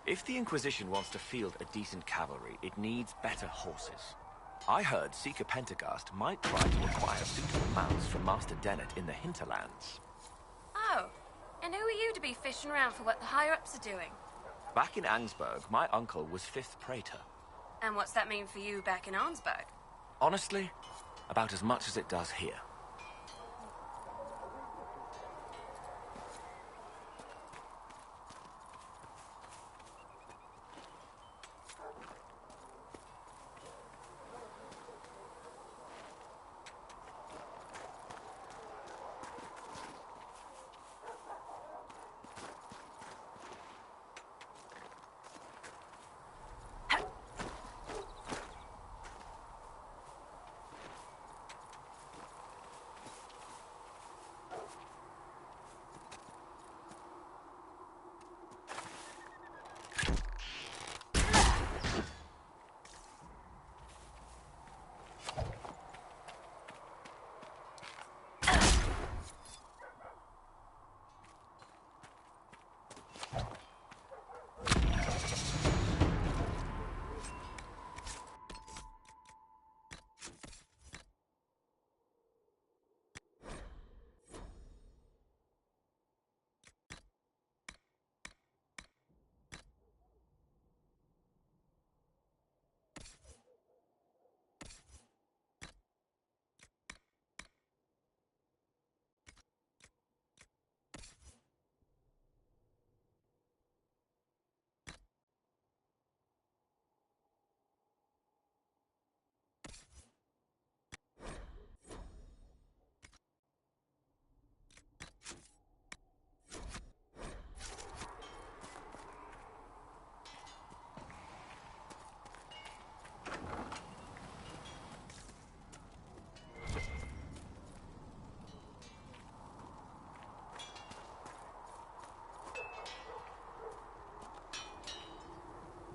If the Inquisition wants to field a decent cavalry, it needs better horses. I heard Seeker Pentecost might try to acquire suitable mounts from Master Dennett in the hinterlands. Oh, and who are you to be fishing around for what the higher-ups are doing? Back in Angsburg, my uncle was 5th Praetor. And what's that mean for you back in Arnsberg? Honestly, about as much as it does here.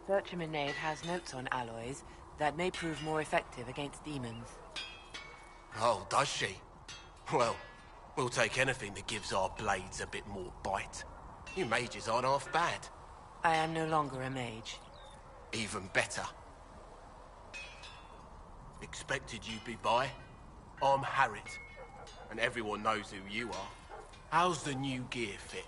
Searchum Innate has notes on alloys that may prove more effective against demons. Oh, does she? Well, we'll take anything that gives our blades a bit more bite. You mages aren't half bad. I am no longer a mage. Even better. Expected you'd be by. I'm Harriet, and everyone knows who you are. How's the new gear fit?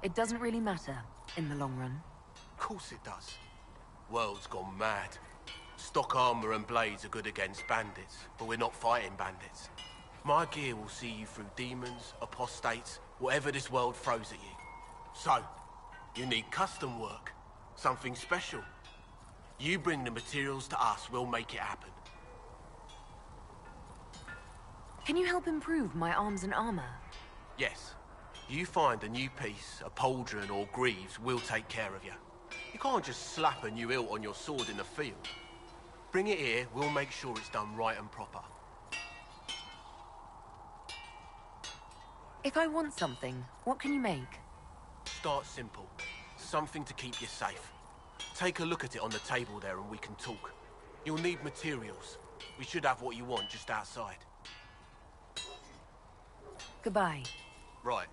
It doesn't really matter in the long run. Of course it does. World's gone mad. Stock armor and blades are good against bandits, but we're not fighting bandits. My gear will see you through demons, apostates, whatever this world throws at you. So, you need custom work. Something special. You bring the materials to us, we'll make it happen. Can you help improve my arms and armor? Yes. You find a new piece, a pauldron or greaves, we'll take care of you. You can't just slap a new hilt on your sword in the field. Bring it here, we'll make sure it's done right and proper. If I want something, what can you make? Start simple. Something to keep you safe. Take a look at it on the table there and we can talk. You'll need materials. We should have what you want just outside. Goodbye. Right.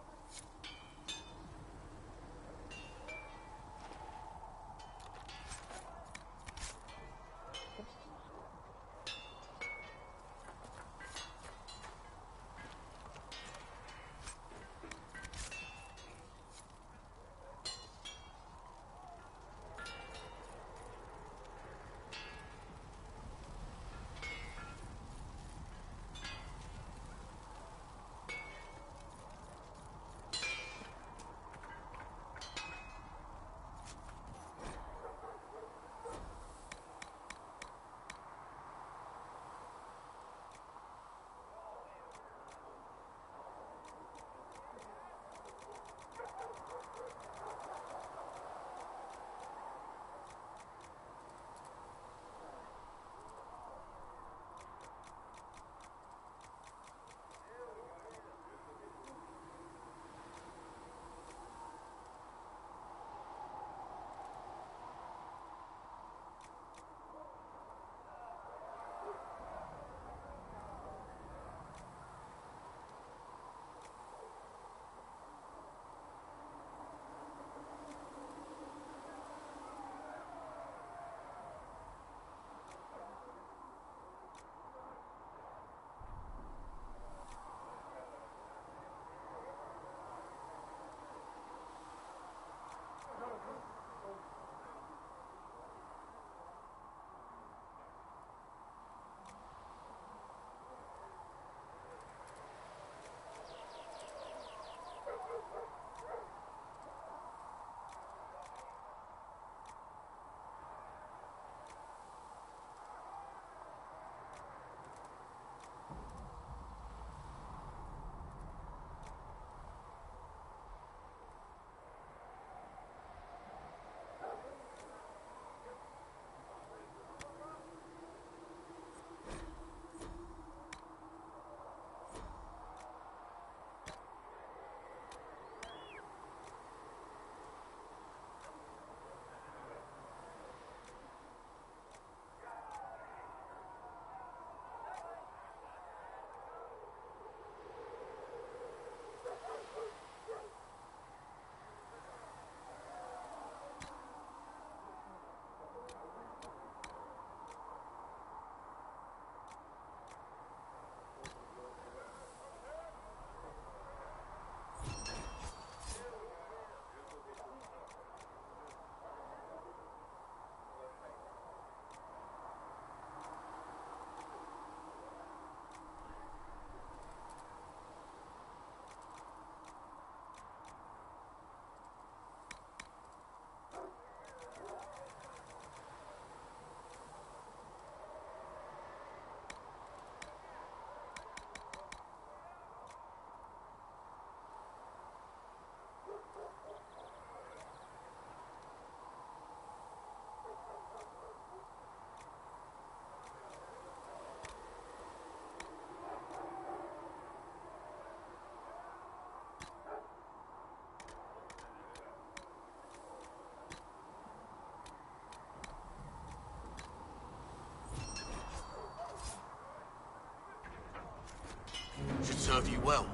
serve you well.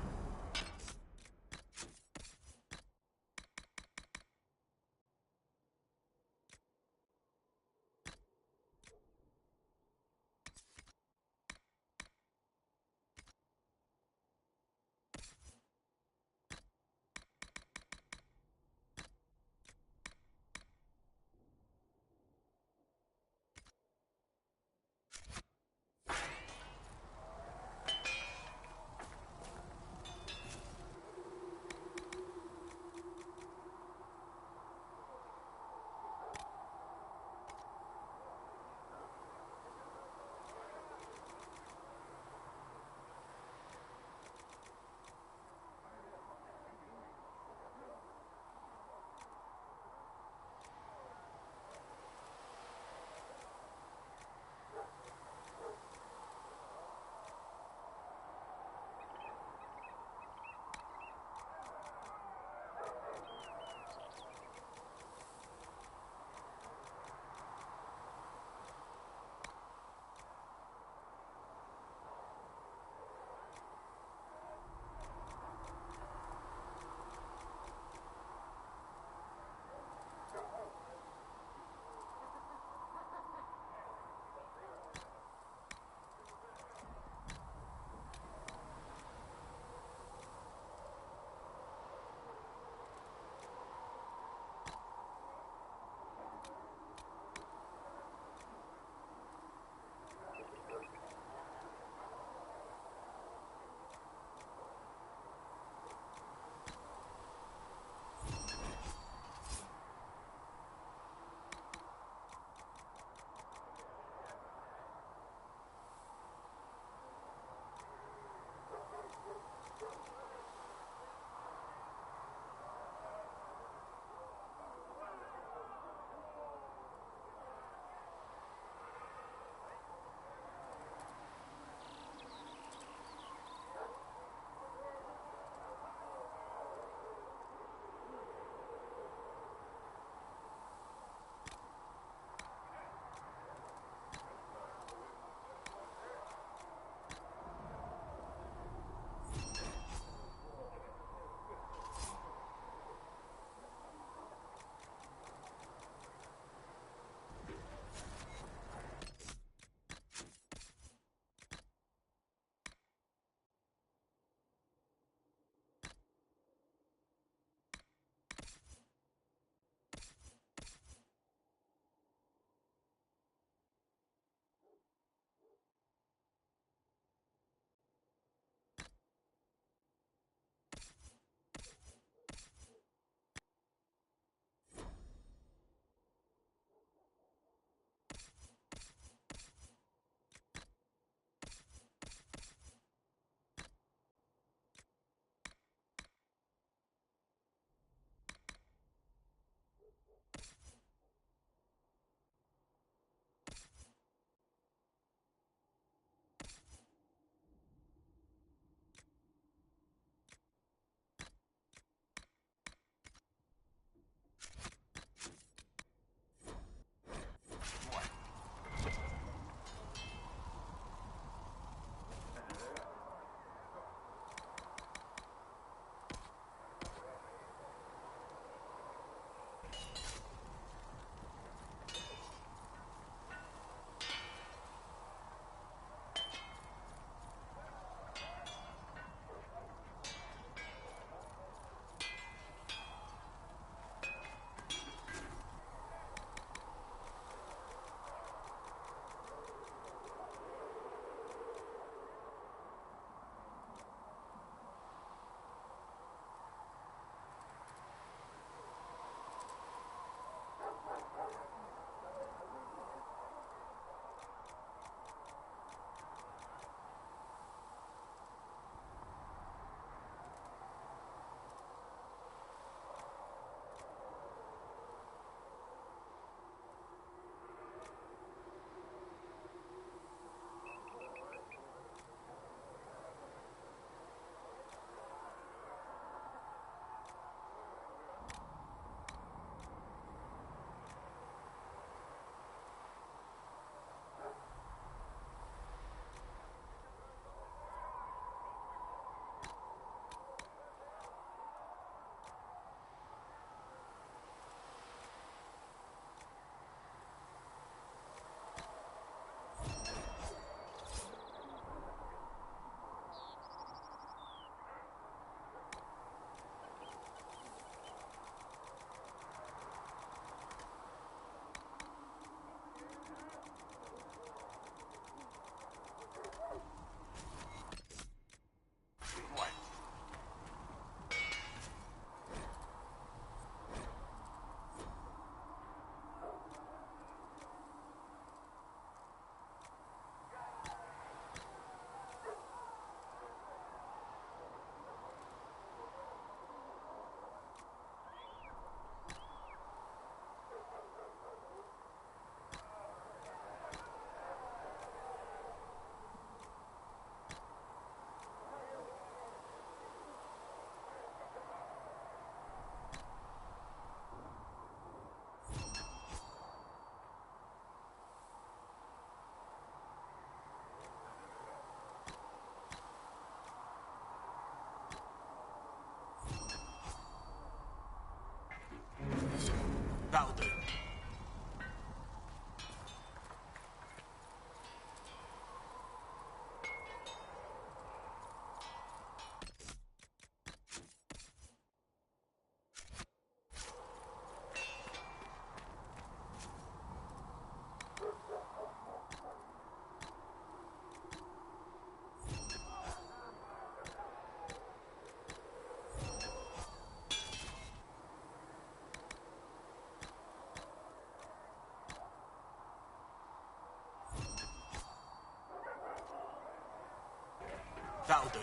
That'll do.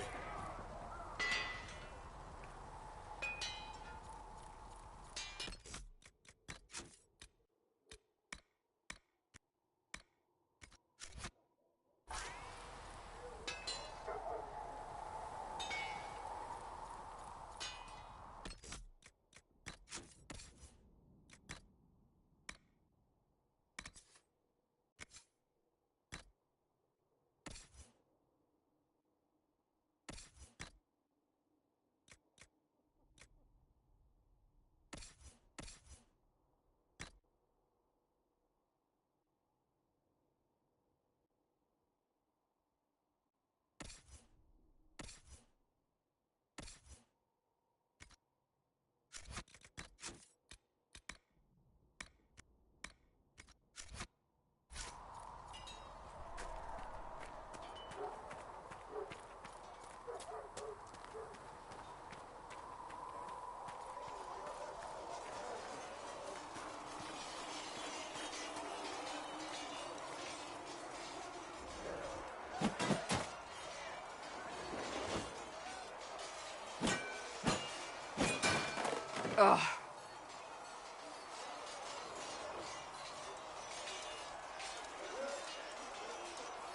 Ugh.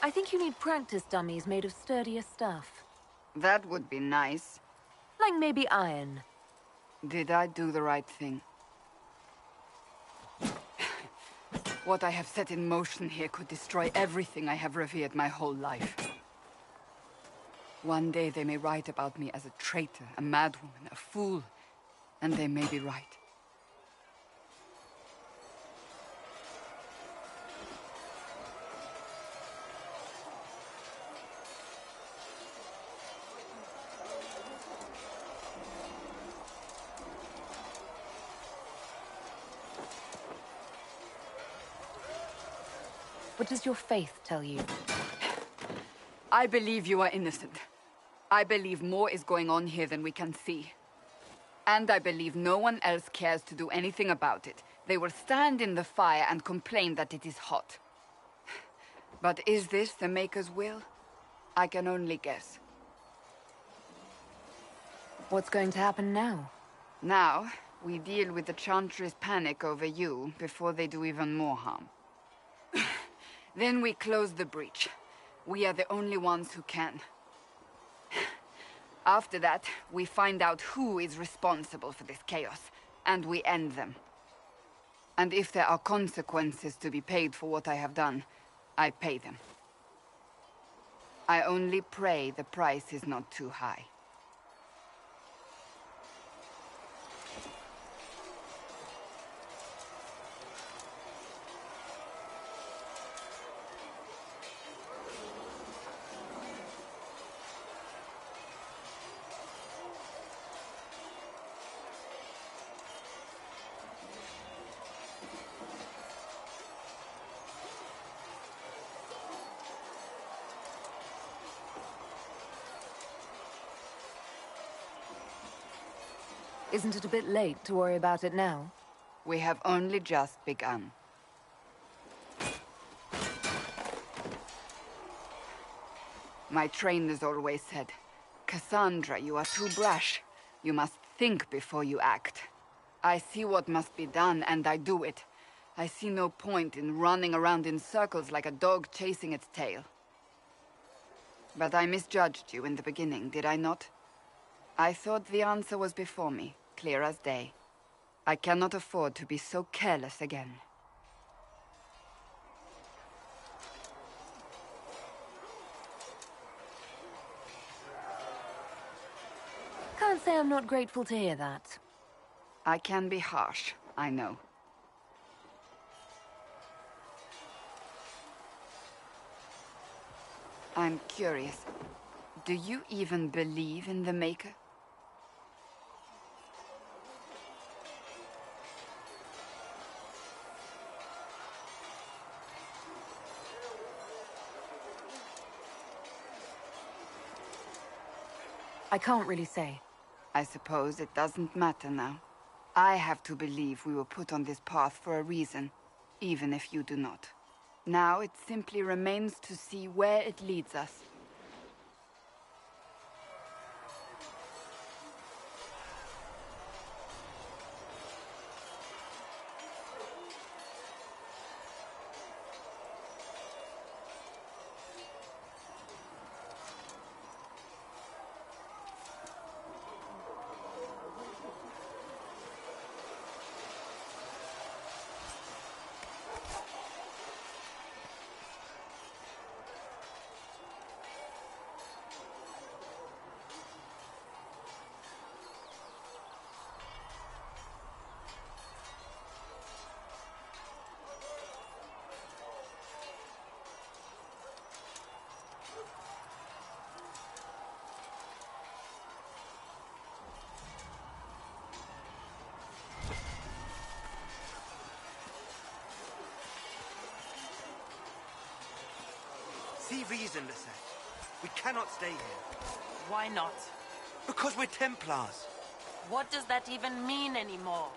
I think you need practice dummies made of sturdier stuff. That would be nice. Like maybe iron. Did I do the right thing? What I have set in motion here could destroy everything I have revered my whole life. One day they may write about me as a traitor, a madwoman, a fool, and they may be right. What does your faith tell you? I believe you are innocent. I believe more is going on here than we can see. And I believe no one else cares to do anything about it. They will stand in the fire and complain that it is hot. But is this the Maker's will? I can only guess. What's going to happen now? Now, we deal with the Chantry's panic over you before they do even more harm. Then we close the breach. We are the only ones who can. After that, we find out who is responsible for this chaos, and we end them. And if there are consequences to be paid for what I have done, I pay them. I only pray the price is not too high. Isn't it a bit late to worry about it now? We have only just begun. My trainers always said, Cassandra, you are too brash. You must think before you act. I see what must be done, and I do it. I see no point in running around in circles like a dog chasing its tail. But I misjudged you in the beginning, did I not? I thought the answer was before me, clear as day. I cannot afford to be so careless again. Can't say I'm not grateful to hear that. I can be harsh, I know. I'm curious. Do you even believe in the Maker? I can't really say. I suppose it doesn't matter now. I have to believe we were put on this path for a reason, even if you do not. Now it simply remains to see where it leads us. See reason, Lisette. We cannot stay here. Why not? Because we're Templars. What does that even mean anymore?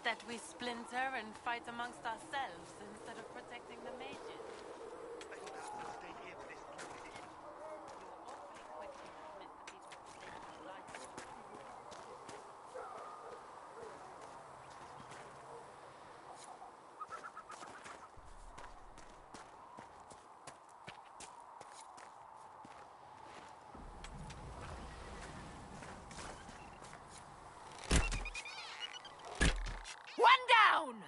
That we splinter and fight amongst ourselves instead of protecting the mages? One down!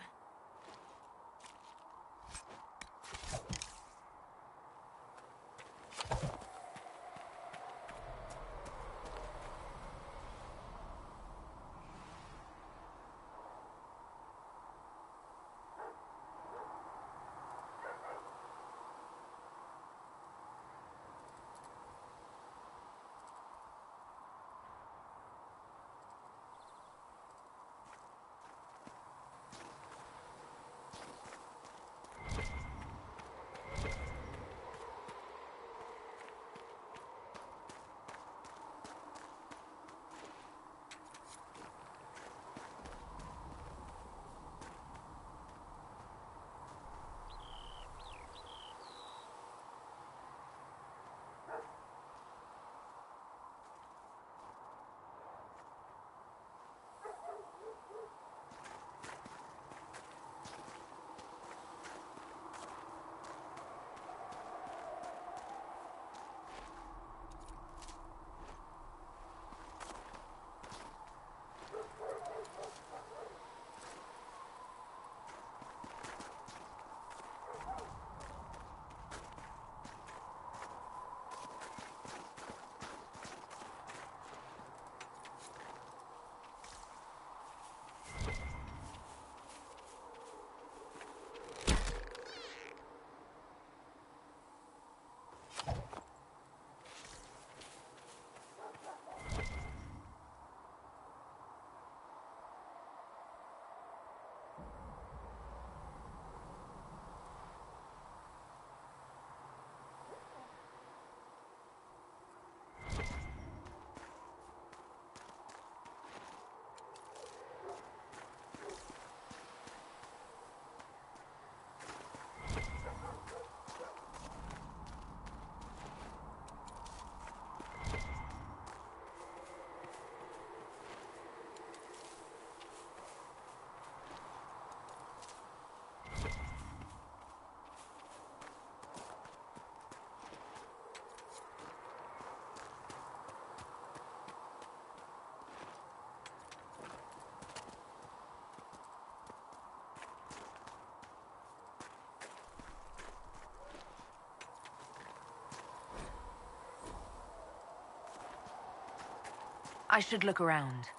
I should look around.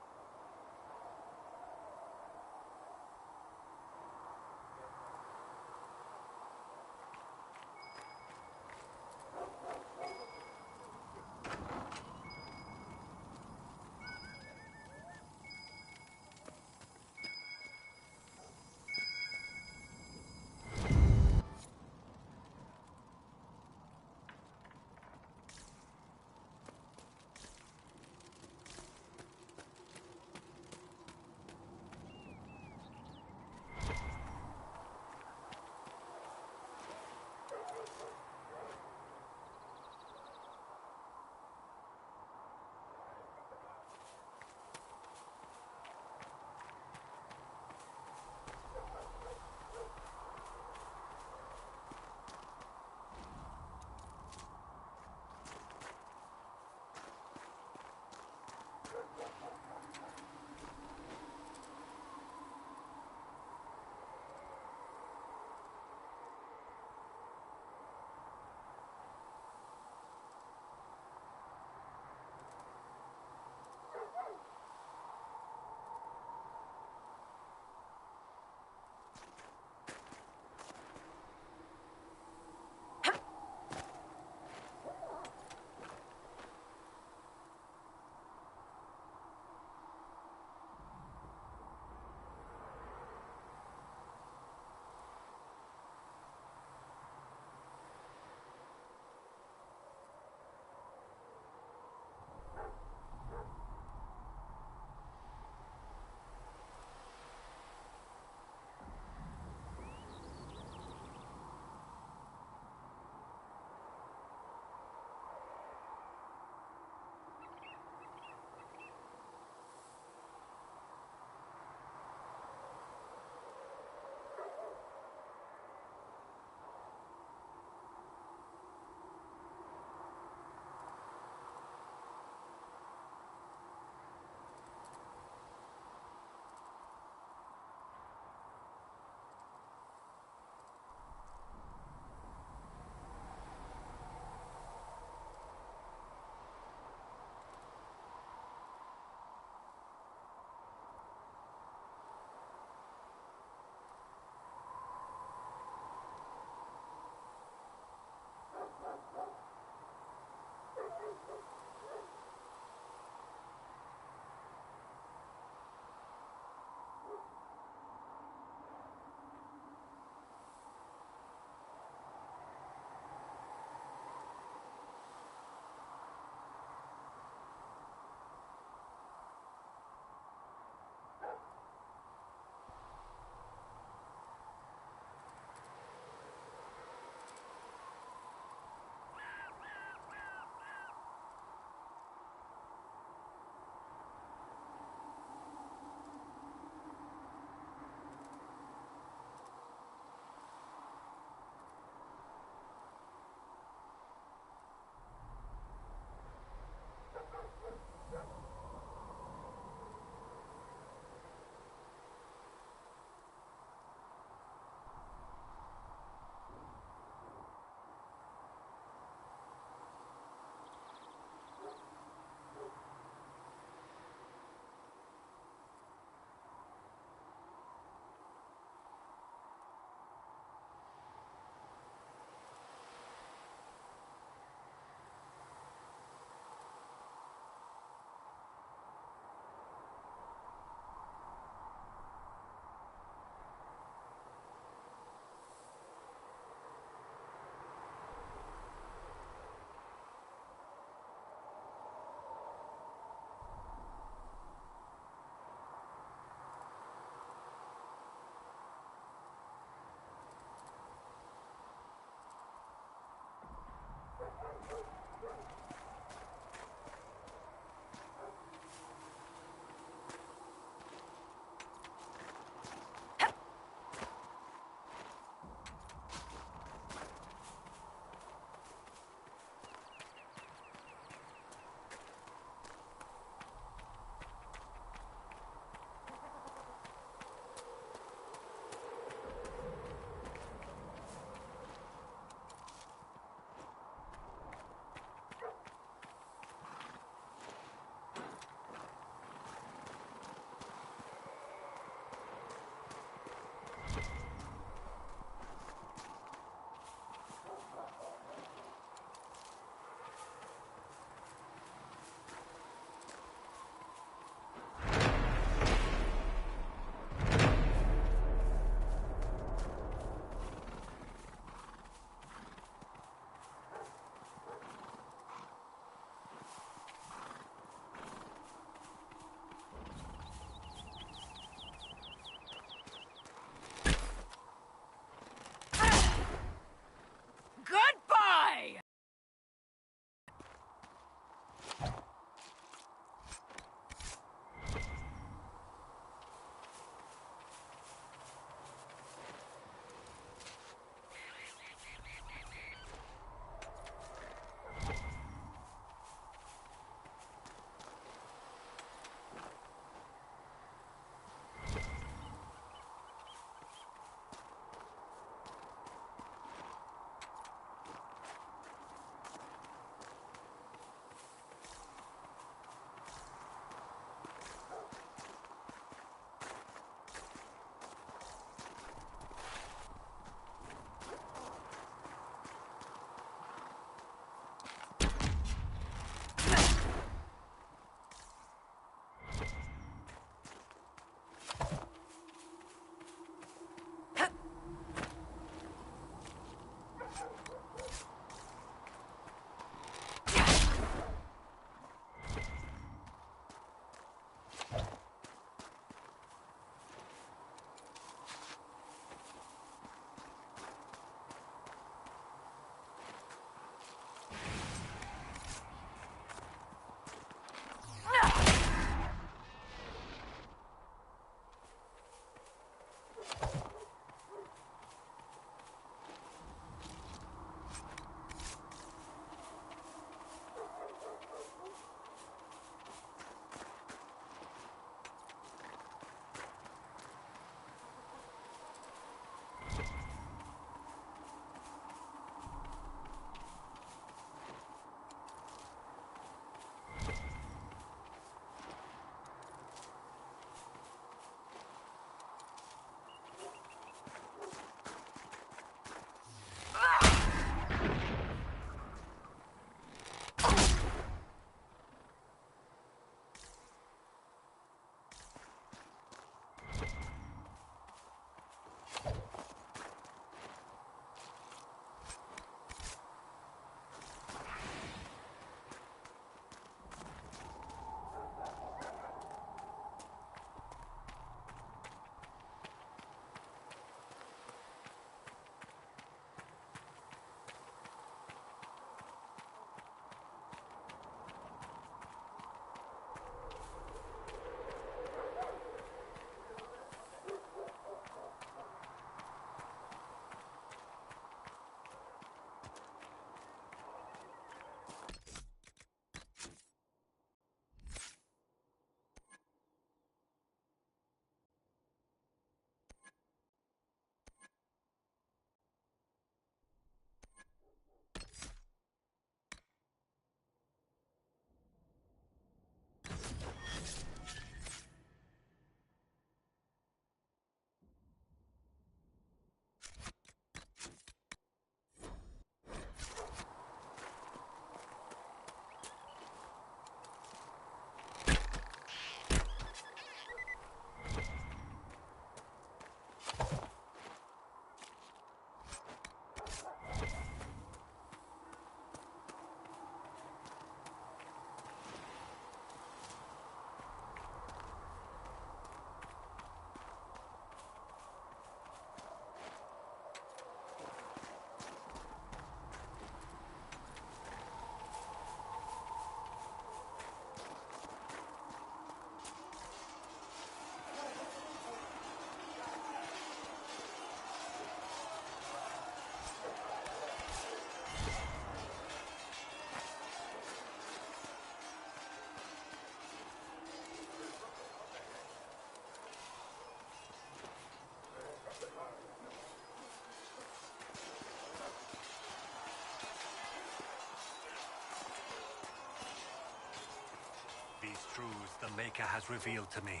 truths the Maker has revealed to me.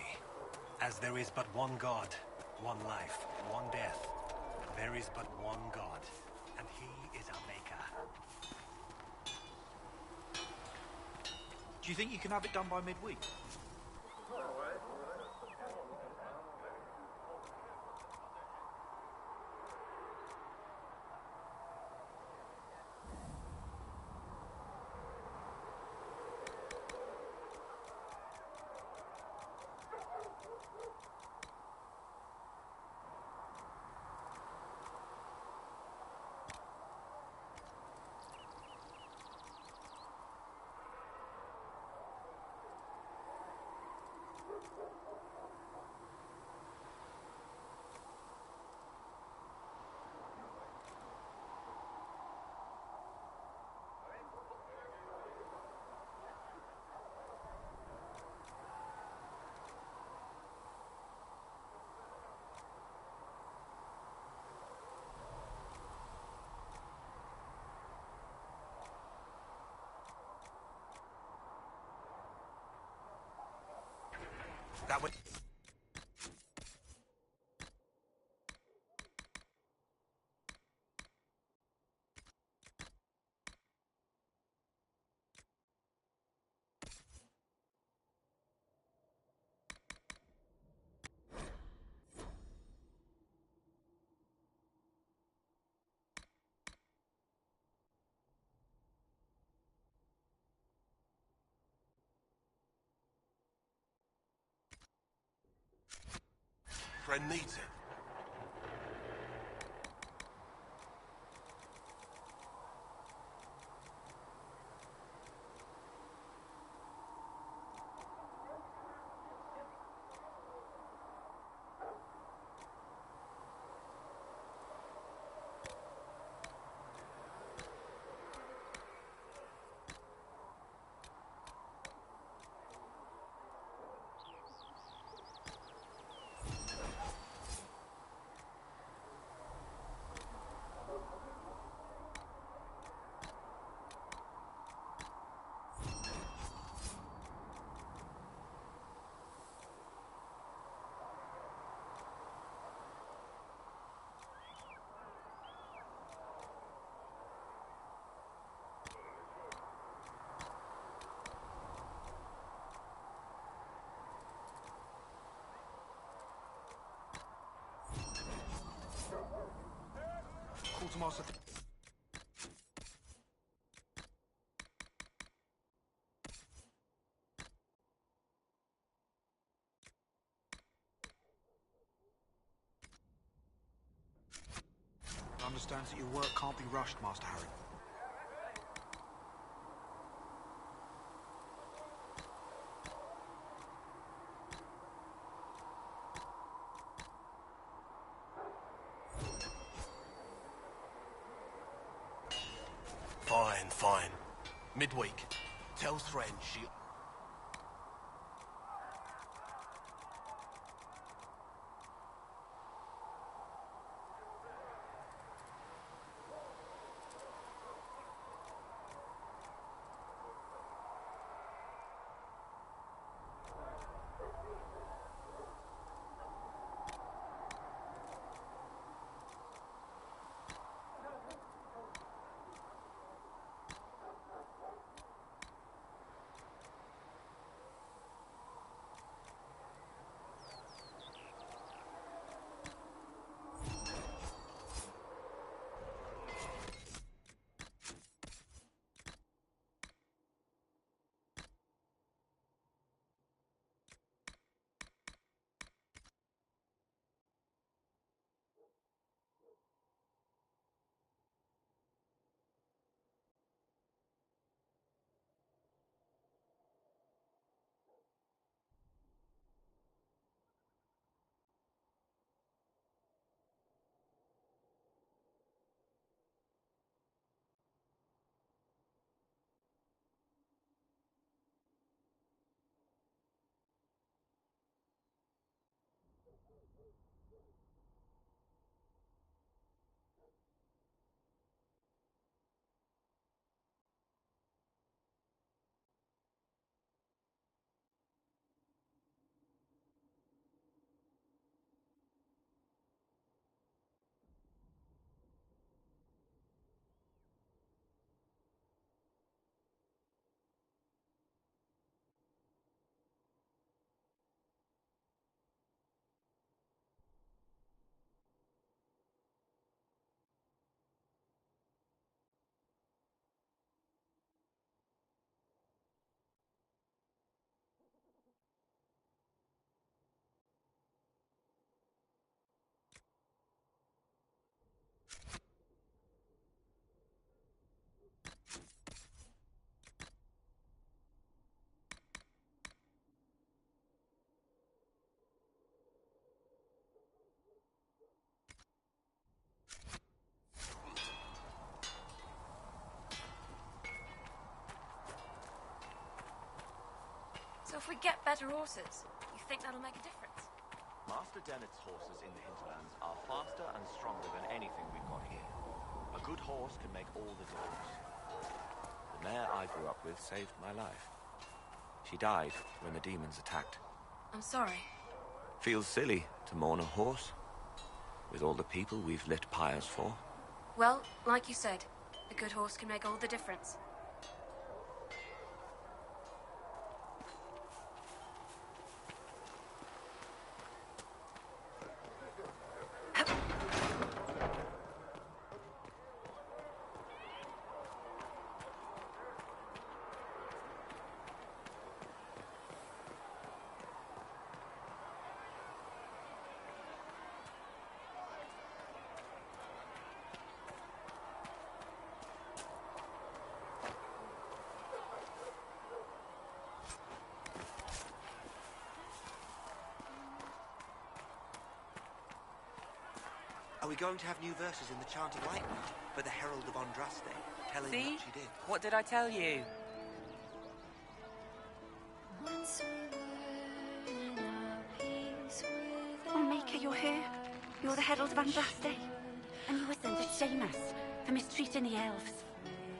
As there is but one God, one life, one death, there is but one God, and he is our Maker. Do you think you can have it done by midweek? That would... Friend needs it. Quartermaster. Understands that your work can't be rushed, Master Harry. Fine. Midweek. Tell Thren she... could get better horses. You think that'll make a difference? Master Dennett's horses in the hinterlands are faster and stronger than anything we've got here. A good horse can make all the difference. The mare I grew up with saved my life. She died when the demons attacked. I'm sorry. Feels silly to mourn a horse, with all the people we've lit pyres for. Well, like you said, a good horse can make all the difference. Are we going to have new verses in the Chant of Lightning for the Herald of Andraste, telling See? what she did? What did I tell you? Oh, Maker, you're here. You're the Herald of Andraste. And you were sent to shame us for mistreating the elves.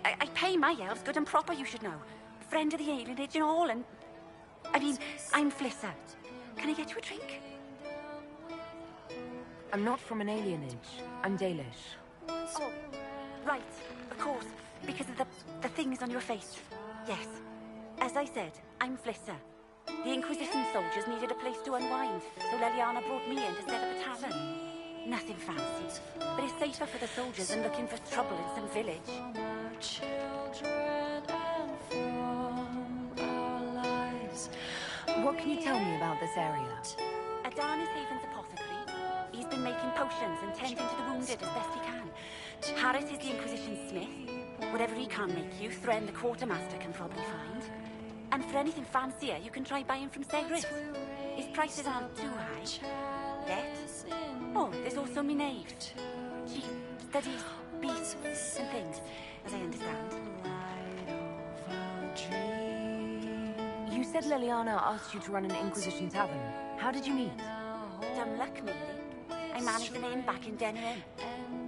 I pay my elves good and proper, you should know. Friend of the alienage and all, and... I mean, I'm Flissa. Can I get you a drink? I'm not from an alienage. I'm Dalish. Oh, right, of course, because of the things on your face. Yes. As I said, I'm Flissa. The Inquisition soldiers needed a place to unwind, so Leliana brought me in to set up a tavern. Nothing fancy, but it's safer for the soldiers than looking for trouble in some village. What can you tell me about this area? Adarna's Haven's apothecary. He's been making potions and tending to the wounded as best he can. Harris is the Inquisition smith. Whatever he can't make you, Thren the quartermaster can probably find. And for anything fancier, you can try buying from Segris. His prices aren't too high. Yet. Oh, there's also Minave. She studies beasts and things, as I understand. You said Leliana asked you to run an Inquisition tavern. How did you meet? Dumb luck, mainly. I managed an inn back in Denerim.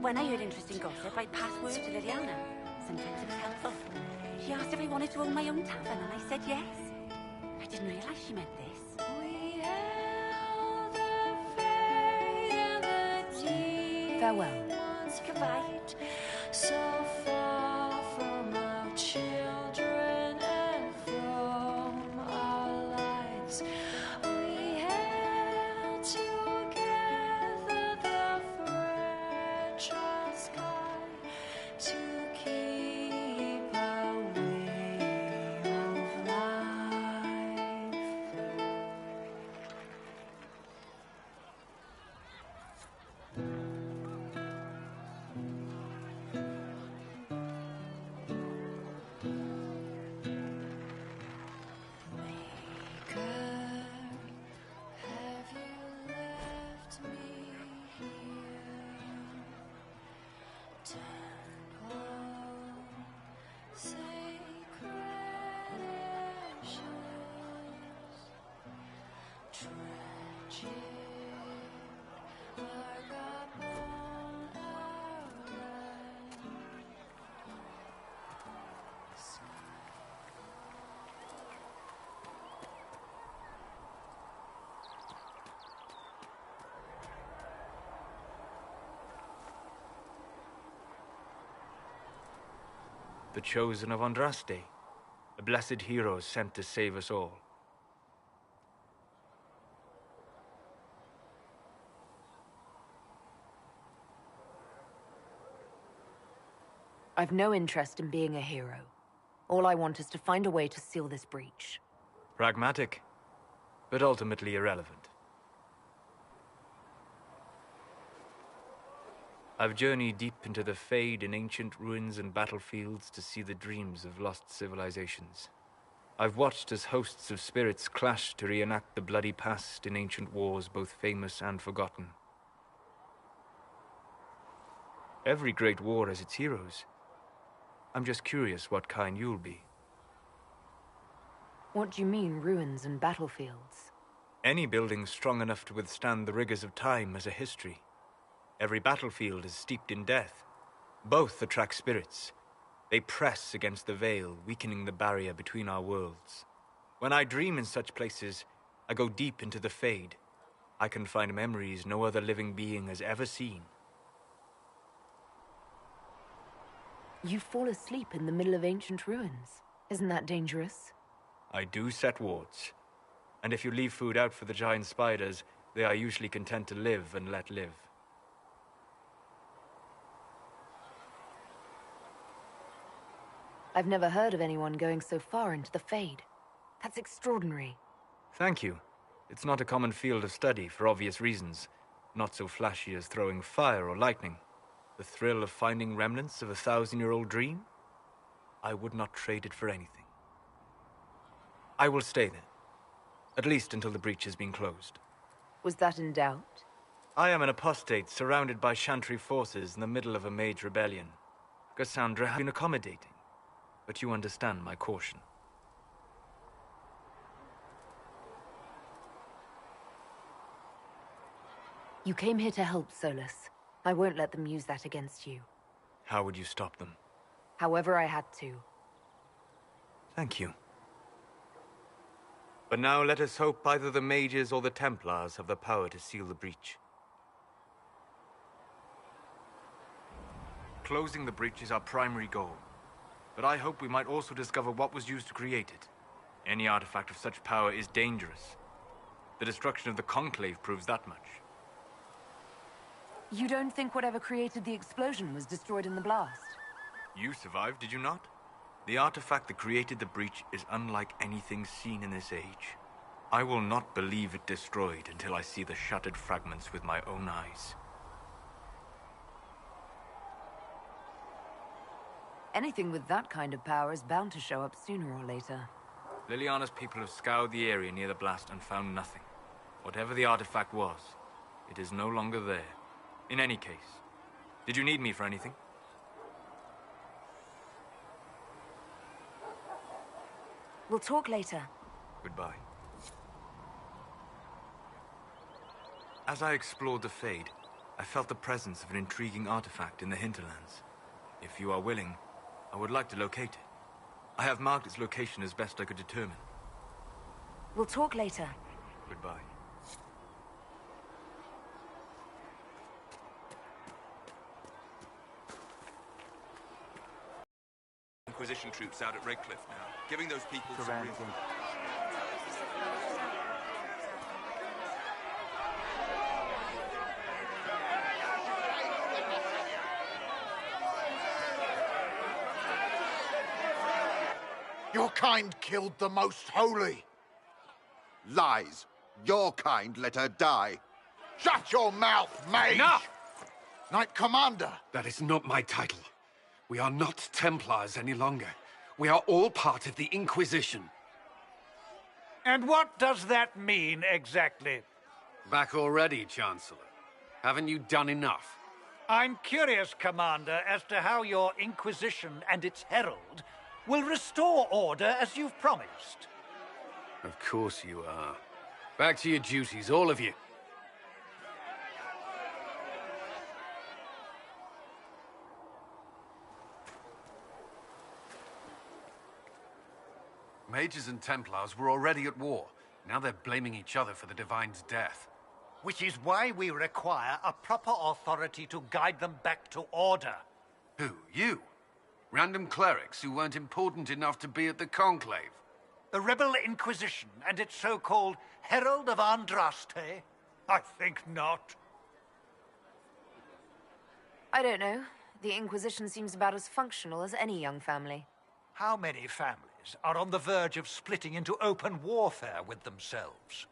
When I heard interesting gossip, I'd pass word to Liliana. Sometimes it was helpful. She asked if I wanted to own my own tavern, and I said yes. I didn't realize she meant this. Farewell. Goodbye. So far from our children and from our lives, we held together the fragile sky to keep our way of life. Have you left me here? Temple, sacred ashes, tragic, vagabond The chosen of Andraste, a blessed hero sent to save us all. I've no interest in being a hero. All I want is to find a way to seal this breach. Pragmatic, but ultimately irrelevant. I've journeyed deep into the Fade in ancient ruins and battlefields to see the dreams of lost civilizations. I've watched as hosts of spirits clash to reenact the bloody past in ancient wars both famous and forgotten. Every great war has its heroes. I'm just curious what kind you'll be. What do you mean, ruins and battlefields? Any building strong enough to withstand the rigors of time has a history. Every battlefield is steeped in death. Both attract spirits. They press against the veil, weakening the barrier between our worlds. When I dream in such places, I go deep into the Fade. I can find memories no other living being has ever seen. You fall asleep in the middle of ancient ruins. Isn't that dangerous? I do set wards. And if you leave food out for the giant spiders, they are usually content to live and let live. I've never heard of anyone going so far into the Fade. That's extraordinary. Thank you. It's not a common field of study for obvious reasons. Not so flashy as throwing fire or lightning. The thrill of finding remnants of a 1,000-year-old dream? I would not trade it for anything. I will stay there. At least until the breach has been closed. Was that in doubt? I am an apostate surrounded by Chantry forces in the middle of a mage rebellion. Cassandra has been accommodating, but you understand my caution. You came here to help, Solus. I won't let them use that against you. How would you stop them? However I had to. Thank you. But now let us hope either the mages or the Templars have the power to seal the breach. Closing the breach is our primary goal. But I hope we might also discover what was used to create it. Any artifact of such power is dangerous. The destruction of the Conclave proves that much. You don't think whatever created the explosion was destroyed in the blast? You survived, did you not? The artifact that created the breach is unlike anything seen in this age. I will not believe it destroyed until I see the shattered fragments with my own eyes. Anything with that kind of power is bound to show up sooner or later. Liliana's people have scoured the area near the blast and found nothing. Whatever the artifact was, it is no longer there. In any case, did you need me for anything? We'll talk later. Goodbye. As I explored the Fade, I felt the presence of an intriguing artifact in the hinterlands. If you are willing, I would like to locate it. I have marked its location as best I could determine. We'll talk later. Goodbye. Inquisition troops out at Redcliffe now, giving those people some real... Your kind killed the Most Holy. Lies. Your kind let her die. Shut your mouth, mage! Enough! Knight Commander! That is not my title. We are not Templars any longer. We are all part of the Inquisition. And what does that mean, exactly? Back already, Chancellor. Haven't you done enough? I'm curious, Commander, as to how your Inquisition and its herald will restore order as you've promised. Of course you are. Back to your duties, all of you. Mages and Templars were already at war. Now they're blaming each other for the Divine's death. Which is why we require a proper authority to guide them back to order. Who? You? Random clerics who weren't important enough to be at the Conclave? The Rebel Inquisition and its so-called Herald of Andraste? I think not. I don't know. The Inquisition seems about as functional as any young family. How many families are on the verge of splitting into open warfare with themselves?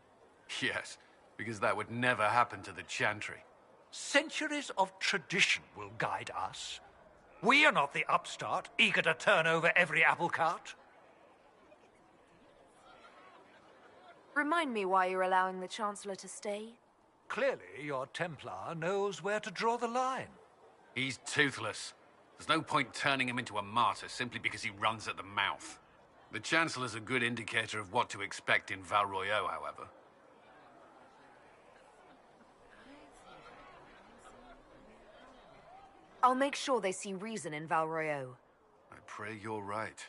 Yes, because that would never happen to the Chantry. Centuries of tradition will guide us. We are not the upstart, eager to turn over every apple cart. Remind me why you're allowing the Chancellor to stay? Clearly, your Templar knows where to draw the line. He's toothless. There's no point turning him into a martyr simply because he runs at the mouth. The Chancellor's a good indicator of what to expect in Val Royeaux, however. I'll make sure they see reason in Val Royeaux. I pray you're right.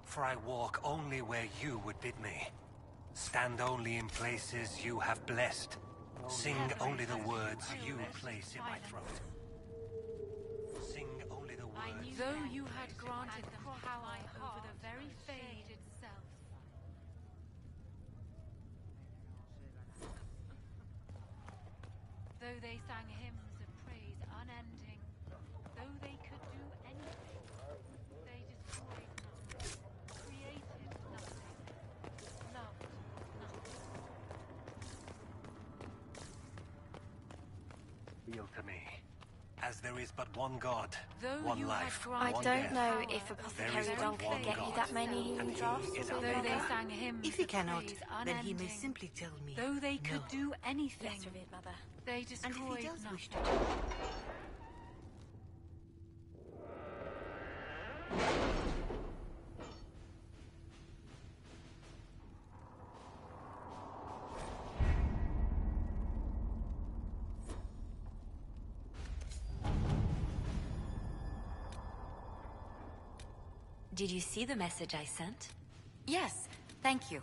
For I walk only where you would bid me. Stand only in places you have blessed. Sing only the words you place in my throat. Sing only the words. Though you had granted them power over the very fade itself. Though they sang hymns of praise unending, though they could do anything, they destroyed nothing, created nothing, loved nothing. Feel to me, as there is but one God, Though one you life, had I one don't death. know if There Apothecary is but Don can one get you God, that many and he drafts. is Though our they God. sang hymns If he of cannot, praise then he may unending, simply tell me. though they could no. do anything, Yes, revered mother. they And destroyed if he does nothing. wish to Did you see the message I sent? Yes, thank you.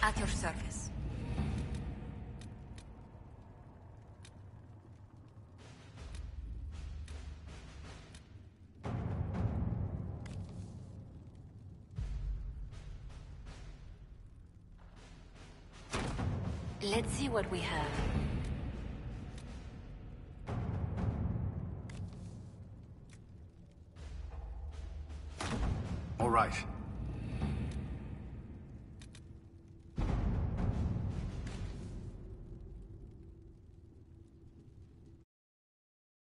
At your service. Let's see what we have. All right.